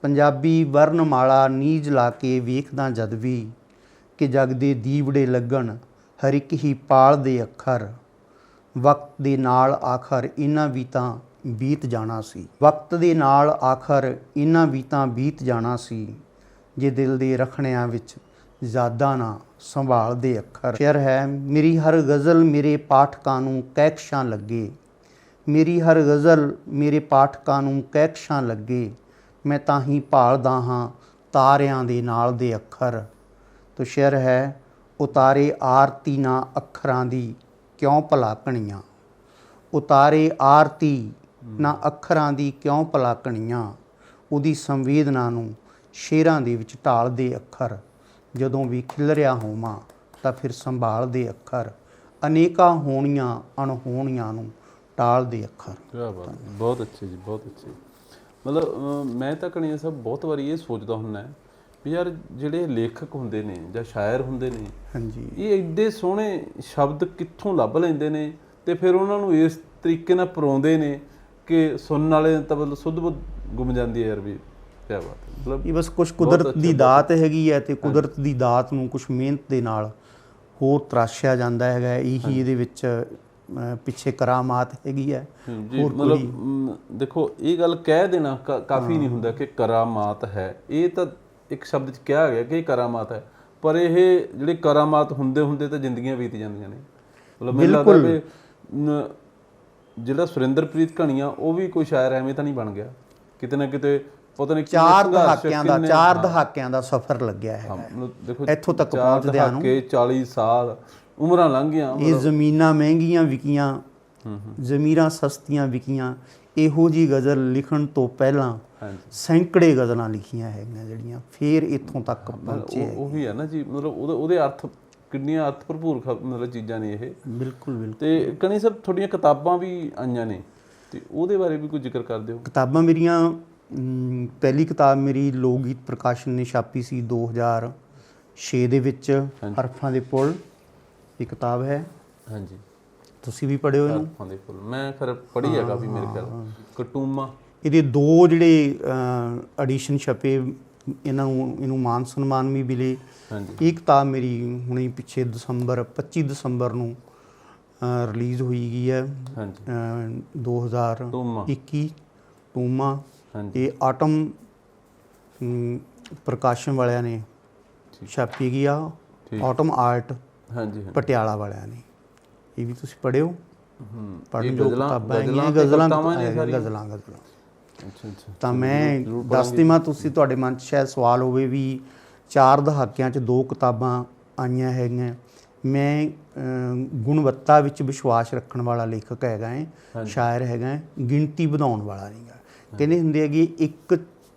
ਪੰਜਾਬੀ ਵਰਨਮਾਲਾ ਨੀਝ ਲਾ ਕੇ ਵੇਖਦਾ ਜਦ ਵੀ, ਕਿ ਜਗ ਦੇ ਦੀਵੜੇ ਲੱਗਣ ਹਰ ਇੱਕ ਹੀ ਪਾਲ ਦੇ ਅੱਖਰ। ਵਕਤ ਦੇ ਨਾਲ ਆਖਰ ਇਹਨਾਂ ਵੀ ਤਾਂ ਬੀਤ ਜਾਣਾ ਸੀ, ਵਕਤ ਦੇ ਨਾਲ ਆਖਰ ਇਹਨਾਂ ਵੀ ਤਾਂ ਬੀਤ ਜਾਣਾ ਸੀ, ਜੇ ਦਿਲ ਦੇ ਰਖਣਿਆਂ ਵਿੱਚ ਯਾਦਾਂ ਨਾ ਸੰਭਾਲਦੇ ਅੱਖਰ। ਸ਼ੇਅਰ ਹੈ, ਮੇਰੀ ਹਰ ਗਜ਼ਲ ਮੇਰੇ ਪਾਠਕਾਂ ਨੂੰ ਕਹਿਕਸ਼ਾਂ ਲੱਗੇ, ਮੇਰੀ ਹਰ ਗਜ਼ਲ ਮੇਰੇ ਪਾਠਕਾਂ ਨੂੰ ਕਹਿਕਸ਼ਾਂ ਲੱਗੇ, ਮੈਂ ਤਾਂ ਹੀ ਭਾਲਦਾ ਹਾਂ ਤਾਰਿਆਂ ਦੇ ਨਾਲ ਦੇ ਅੱਖਰ। ਤੋ ਸ਼ੇਅਰ ਹੈ, ਉਤਾਰੇ ਆਰਤੀ ਨਾ ਅੱਖਰਾਂ ਦੀ ਕਿਉਂ ਭਲਾ ਕਣੀਆਂ। ਉਤਾਰੇ ਆਰਤੀ ਨਾ ਅੱਖਰਾਂ ਦੀ ਕਿਉਂ ਭਲਾ ਕਣੀਆਂ। ਉਹਦੀ ਸੰਵੇਦਨਾ ਨੂੰ ਸ਼ੇਰਾਂ ਦੇ ਵਿੱਚ ਢਾਲਦੇ ਅੱਖਰ। ਜਦੋਂ ਵੀ ਖਿਲਰਿਆ ਹੋਵਾਂ ਤਾਂ ਫਿਰ ਸੰਭਾਲਦੇ ਅੱਖਰ। ਅਨੇਕਾਂ ਹੋਣੀਆਂ ਅਣਹੋਣੀਆਂ ਨੂੰ ਟਾਲਦੇ ਅੱਖਰ। ਕਿਆ ਬਾਤ ਹੈ, ਬਹੁਤ ਅੱਛੇ ਜੀ, ਬਹੁਤ ਅੱਛੇ। ਮਤਲਬ ਮੈਂ ਤਾਂ ਕਣੀਆਂ ਸਾਹਿਬ ਬਹੁਤ ਵਾਰੀ ਇਹ ਸੋਚਦਾ ਹੁੰਦਾ ਵੀ ਯਾਰ ਜਿਹੜੇ ਲੇਖਕ ਹੁੰਦੇ ਨੇ ਜਾਂ ਸ਼ਾਇਰ ਹੁੰਦੇ ਨੇ, ਹਾਂਜੀ, ਇਹ ਐਡੇ ਸੋਹਣੇ ਸ਼ਬਦ ਕਿੱਥੋਂ ਲੱਭ ਲੈਂਦੇ ਨੇ ਤੇ ਫਿਰ ਉਹਨਾਂ ਨੂੰ ਇਸ ਤਰੀਕੇ ਨਾਲ ਪਰੋਂਦੇ ਨੇ ਕਿ ਸੁਣਨ ਵਾਲੇ ਤਾਂ ਮਤਲਬ ਸੁੱਧ ਬੁੱਧ ਗੁੰਮ ਜਾਂਦੀ ਹੈ ਯਾਰ ਵੀ। ਕਿਆ ਬਾਤ ਹੈ, ਮਤਲਬ ਇਹ ਬਸ ਕੁਛ ਕੁਦਰਤ ਦੀ ਦਾਤ ਹੈਗੀ ਹੈ ਤੇ ਕੁਦਰਤ ਦੀ ਦਾਤ ਨੂੰ ਕੁਛ ਮਿਹਨਤ ਦੇ ਨਾਲ ਹੋਰ ਤਰਾਸ਼ਿਆ ਜਾਂਦਾ ਹੈਗਾ। ਇਹੀ ਇਹਦੇ ਵਿੱਚ ਪਿੱਛੇ ਕਰਾਮਾਤ ਹੈਗੀ ਹੈ। ਜੀ ਮਤਲਬ ਦੇਖੋ, ਇਹ ਗੱਲ ਕਹਿ ਦੇਣਾ ਕਾਫੀ ਨਹੀਂ ਹੁੰਦਾ ਕਿ ਕਰਾਮਾਤ ਹੈ। ਇਹ ਤਾਂ ਇੱਕ ਸ਼ਬਦ 'ਚ ਕਿਹਾ ਗਿਆ ਕਿ ਇਹ ਕਰਾਮਾਤ ਹੈ, ਪਰ ਇਹ ਜਿਹੜੇ ਕਰਾਮਾਤ ਹੁੰਦੇ ਹੁੰਦੇ ਤਾਂ ਜ਼ਿੰਦਗੀਆਂ ਬੀਤ ਜਾਂਦੀਆਂ ਨੇ। ਮਤਲਬ ਮੈਨੂੰ ਲੱਗਦਾ ਕਿ ਜਿਹੜਾ ਸੁਰਿੰਦਰਪ੍ਰੀਤ ਘਣੀਆ ਉਹ ਵੀ ਕੋਈ ਸ਼ਾਇਰ ਐਵੇਂ ਤਾਂ ਨਹੀਂ ਬਣ ਗਿਆ, ਕਿਤੇ ਨਾ ਕਿਤੇ ਪਤਾ ਨਹੀਂ 4 ਦਹਾਕਿਆਂ ਦਾ ਸਫ਼ਰ ਲੱਗਿਆ ਹੈ ਦੇਖੋ ਇੱਥੋਂ ਤੱਕ ਪਹੁੰਚਦਿਆਂ ਨੂੰ। 40 ਸਾਲ ਉਮਰਾਂ ਲੰਘ ਗਈਆਂ। ਇਹ ਜ਼ਮੀਨਾਂ ਮਹਿੰਗੀਆਂ ਵਿਕੀਆਂ, ਜ਼ਮੀਰਾਂ ਸਸਤੀਆਂ ਵਿਕੀਆਂ। ਇਹੋ ਜੀ ਗਜ਼ਲ ਲਿਖਣ ਤੋਂ ਪਹਿਲਾਂ ਸੈਂਕੜੇ ਗਜ਼ਲਾਂ ਲਿਖੀਆਂ ਹੈਗੀਆਂ ਜਿਹੜੀਆਂ ਫਿਰ ਇੱਥੋਂ ਤੱਕ ਪਹੁੰਚੇ। ਉਹੀ ਹੈ ਨਾ ਜੀ, ਮਤਲਬ ਉਹਦੇ ਅਰਥ ਕਿੰਨੀਆਂ ਅਰਥ ਭਰਪੂਰ ਮਤਲਬ ਚੀਜ਼ਾਂ ਨੇ ਇਹ। ਬਿਲਕੁਲ ਬਿਲਕੁਲ। ਤੇ ਕਣੀ ਸਾਹਿਬ ਤੁਹਾਡੀਆਂ ਕਿਤਾਬਾਂ ਵੀ ਆਈਆਂ ਨੇ ਤੇ ਉਹਦੇ ਬਾਰੇ ਵੀ ਕੋਈ ਜ਼ਿਕਰ ਕਰ ਦਿਓ। ਕਿਤਾਬਾਂ ਮੇਰੀਆਂ, ਪਹਿਲੀ ਕਿਤਾਬ ਮੇਰੀ ਲੋਕ ਗੀਤ ਪ੍ਰਕਾਸ਼ਨ ਨੇ ਛਾਪੀ ਸੀ 2006 ਦੇ ਵਿੱਚ, ਹਰਫਾਂ ਦੇ ਪੁੱਲ ਇਹ ਕਿਤਾਬ ਹੈ। ਹਾਂਜੀ, ਤੁਸੀਂ ਵੀ ਪੜ੍ਹਿਓ ਇਹਨੂੰ? ਹਰਫਾਂ ਦੇ ਪੁੱਲ ਮੈਂ ਫਿਰ ਪੜ੍ਹੀ ਹੈਗਾ ਵੀ ਮੇਰੇ ਖਿਆਲ। ਕਟੂਮਾ ਇਹਦੇ 2 ਜਿਹੜੇ ਐਡੀਸ਼ਨ ਛਪੇ, ਇਹਨੂੰ ਮਾਨ ਸਨਮਾਨ ਵੀ ਮਿਲੇ। ਇਹ ਕਿਤਾਬ ਮੇਰੀ ਹੁਣੇ ਪਿੱਛੇ 25 ਦਸੰਬਰ ਨੂੰ ਰਿਲੀਜ਼ ਹੋਈ ਗਈ ਹੈ 2021। ਟੂਮਾ ਇਹ ਆਟਮ ਪ੍ਰਕਾਸ਼ਨ ਵਾਲਿਆਂ ਨੇ ਛਾਪੀ ਗਈ ਆ, ਆਟਮ ਆਰਟ ਪਟਿਆਲਾ ਵਾਲਿਆਂ ਨੇ। ਇਹ ਵੀ ਤੁਸੀਂ ਪੜ੍ਹਿਓ। ਪੜ੍ਹਨ ਜੋ ਕਿਤਾਬਾਂ ਹੈਗੀਆਂ, ਗਜ਼ਲਾਂ। ਤਾਂ ਮੈਂ ਦੱਸ ਦੇਵਾਂ, ਤੁਸੀਂ ਤੁਹਾਡੇ ਮਨ 'ਚ ਸ਼ਾਇਦ ਸਵਾਲ ਹੋਵੇ ਵੀ 4 ਦਹਾਕਿਆਂ 'ਚ 2 ਕਿਤਾਬਾਂ ਆਈਆਂ ਹੈਗੀਆਂ। ਮੈਂ ਗੁਣਵੱਤਾ ਵਿੱਚ ਵਿਸ਼ਵਾਸ ਰੱਖਣ ਵਾਲਾ ਲੇਖਕ ਹੈਗਾ ਹੈ, ਸ਼ਾਇਰ ਹੈਗਾ, ਗਿਣਤੀ ਵਧਾਉਣ ਵਾਲਾ ਨਹੀਂ ਗਾ। ਕਹਿੰਦੇ ਹੁੰਦੇ ਹੈਗੇ ਇੱਕ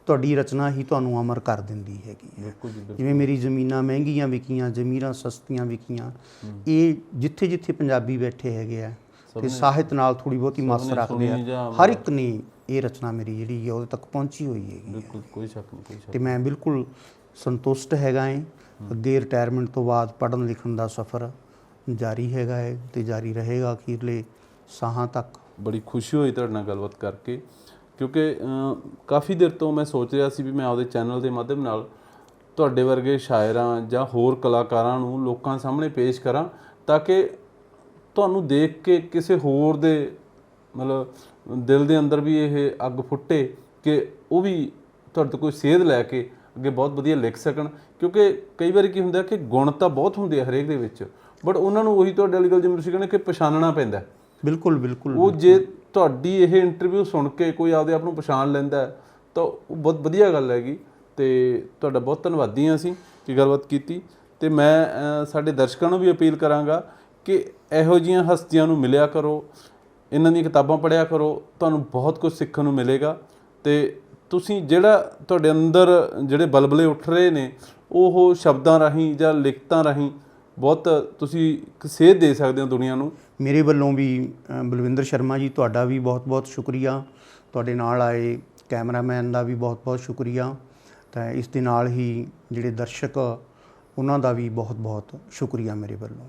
ਤੁਹਾਡੀ ਰਚਨਾ ਹੀ ਤੁਹਾਨੂੰ ਅਮਰ ਕਰ ਦਿੰਦੀ ਹੈਗੀ ਹੈ। ਜਿਵੇਂ ਮੇਰੀ ਜ਼ਮੀਨਾਂ ਮਹਿੰਗੀਆਂ ਵਿਕੀਆਂ, ਜ਼ਮੀਰਾਂ ਸਸਤੀਆਂ ਵਿਕੀਆਂ, ਇਹ ਜਿੱਥੇ ਜਿੱਥੇ ਪੰਜਾਬੀ ਬੈਠੇ ਹੈਗੇ ਆ ਤੇ ਸਾਹਿਤ ਨਾਲ ਥੋੜ੍ਹੀ ਬਹੁਤੀ ਮੱਸ ਰੱਖਦੇ ਆ, ਹਰ ਇੱਕ ਨੇ ਇਹ ਰਚਨਾ ਮੇਰੀ ਜਿਹੜੀ ਹੈ ਉਹਦੇ ਤੱਕ ਪਹੁੰਚੀ ਹੋਈ ਹੈਗੀ। ਕੋਈ ਸ਼ੱਕ ਨਹੀਂ, ਕੋਈ ਸ਼ੱਕ। ਤੇ ਮੈਂ ਬਿਲਕੁਲ ਸੰਤੁਸ਼ਟ ਹੈਗਾ ਹੈ। ਅੱਗੇ ਰਿਟਾਇਰਮੈਂਟ ਤੋਂ ਬਾਅਦ ਪੜ੍ਹਨ ਲਿਖਣ ਦਾ ਸਫ਼ਰ ਜਾਰੀ ਹੈਗਾ ਹੈ ਤੇ ਜਾਰੀ ਰਹੇਗਾ ਅਖੀਰਲੇ ਸਾਹਾਂ ਤੱਕ। ਬੜੀ ਖੁਸ਼ੀ ਹੋਈ ਤੁਹਾਡੇ ਨਾਲ ਗੱਲਬਾਤ ਕਰਕੇ, ਕਿਉਂਕਿ ਕਾਫੀ ਦੇਰ ਤੋਂ ਮੈਂ ਸੋਚ ਰਿਹਾ ਸੀ ਵੀ ਮੈਂ ਆਪਦੇ ਚੈਨਲ ਦੇ ਮਾਧਿਅਮ ਨਾਲ ਤੁਹਾਡੇ ਵਰਗੇ ਸ਼ਾਇਰਾਂ ਜਾਂ ਹੋਰ ਕਲਾਕਾਰਾਂ ਨੂੰ ਲੋਕਾਂ ਸਾਹਮਣੇ ਪੇਸ਼ ਕਰਾਂ, ਤਾਂ ਕਿ ਤੁਹਾਨੂੰ ਦੇਖ ਕੇ ਕਿਸੇ ਹੋਰ ਦੇ ਮਤਲਬ ਦਿਲ ਦੇ ਅੰਦਰ ਵੀ ਇਹ ਅੱਗ ਫੁੱਟੇ ਕਿ ਉਹ ਵੀ ਤੁਹਾਡੇ ਤੋਂ ਕੋਈ ਸੇਧ ਲੈ ਕੇ ਅੱਗੇ ਬਹੁਤ ਵਧੀਆ ਲਿਖ ਸਕਣ। ਕਿਉਂਕਿ ਕਈ ਵਾਰੀ ਕੀ ਹੁੰਦਾ ਕਿ ਗੁਣ ਤਾਂ ਬਹੁਤ ਹੁੰਦੇ ਆ ਹਰੇਕ ਦੇ ਵਿੱਚ, ਬਟ ਉਹਨਾਂ ਨੂੰ ਉਹੀ ਤੁਹਾਡੇ ਵਾਲੀ ਗੱਲ ਜਿਵੇਂ ਤੁਸੀਂ ਕਹਿੰਦੇ ਕਿ ਪਛਾਣਨਾ ਪੈਂਦਾ। ਬਿਲਕੁਲ ਬਿਲਕੁਲ। ਉਹ ਜੇ ਤੁਹਾਡੀ ਇਹ ਇੰਟਰਵਿਊ ਸੁਣ ਕੇ ਕੋਈ ਆਪਦੇ ਆਪ ਨੂੰ ਪਛਾਣ ਲੈਂਦਾ ਤਾਂ ਉਹ ਬਹੁਤ ਵਧੀਆ ਗੱਲ ਹੈਗੀ। ਤੇ ਤੁਹਾਡਾ ਬਹੁਤ ਧੰਨਵਾਦੀ ਹਾਂ ਅਸੀਂ ਕਿ ਗੱਲਬਾਤ ਕੀਤੀ। ਤੇ ਮੈਂ ਸਾਡੇ ਦਰਸ਼ਕਾਂ ਨੂੰ ਵੀ ਅਪੀਲ ਕਰਾਂਗਾ ਕਿ ਇਹੋ ਜਿਹੀਆਂ ਹਸਤੀਆਂ ਨੂੰ ਮਿਲਿਆ ਕਰੋ, ਇਹਨਾਂ ਦੀਆਂ ਕਿਤਾਬਾਂ ਪੜ੍ਹਿਆ ਕਰੋ, ਤੁਹਾਨੂੰ ਬਹੁਤ ਕੁਝ ਸਿੱਖਣ ਨੂੰ ਮਿਲੇਗਾ। ਤੇ ਤੁਸੀਂ ਜਿਹੜਾ ਤੁਹਾਡੇ ਅੰਦਰ ਜਿਹੜੇ ਬਲਬਲੇ ਉੱਠ ਰਹੇ ਨੇ ਉਹ ਸ਼ਬਦਾਂ ਰਾਹੀਂ ਜਾਂ ਲਿਖਤਾਂ ਰਾਹੀਂ ਬਹੁਤ ਤੁਸੀਂ ਇੱਕ ਸੇਧ ਦੇ ਸਕਦੇ ਹੋ ਦੁਨੀਆ ਨੂੰ। ਮੇਰੇ ਵੱਲੋਂ ਵੀ ਬਲਵਿੰਦਰ ਸ਼ਰਮਾ ਜੀ, ਤੁਹਾਡਾ ਵੀ ਬਹੁਤ ਬਹੁਤ ਸ਼ੁਕਰੀਆ। ਤੁਹਾਡੇ ਨਾਲ ਆਏ ਕੈਮਰਾਮੈਨ ਦਾ ਵੀ ਬਹੁਤ ਬਹੁਤ ਸ਼ੁਕਰੀਆ। ਤਾਂ ਇਸ ਦੇ ਨਾਲ ਹੀ ਜਿਹੜੇ ਦਰਸ਼ਕ ਉਹਨਾਂ ਦਾ ਵੀ ਬਹੁਤ ਬਹੁਤ ਸ਼ੁਕਰੀਆ ਮੇਰੇ ਵੱਲੋਂ।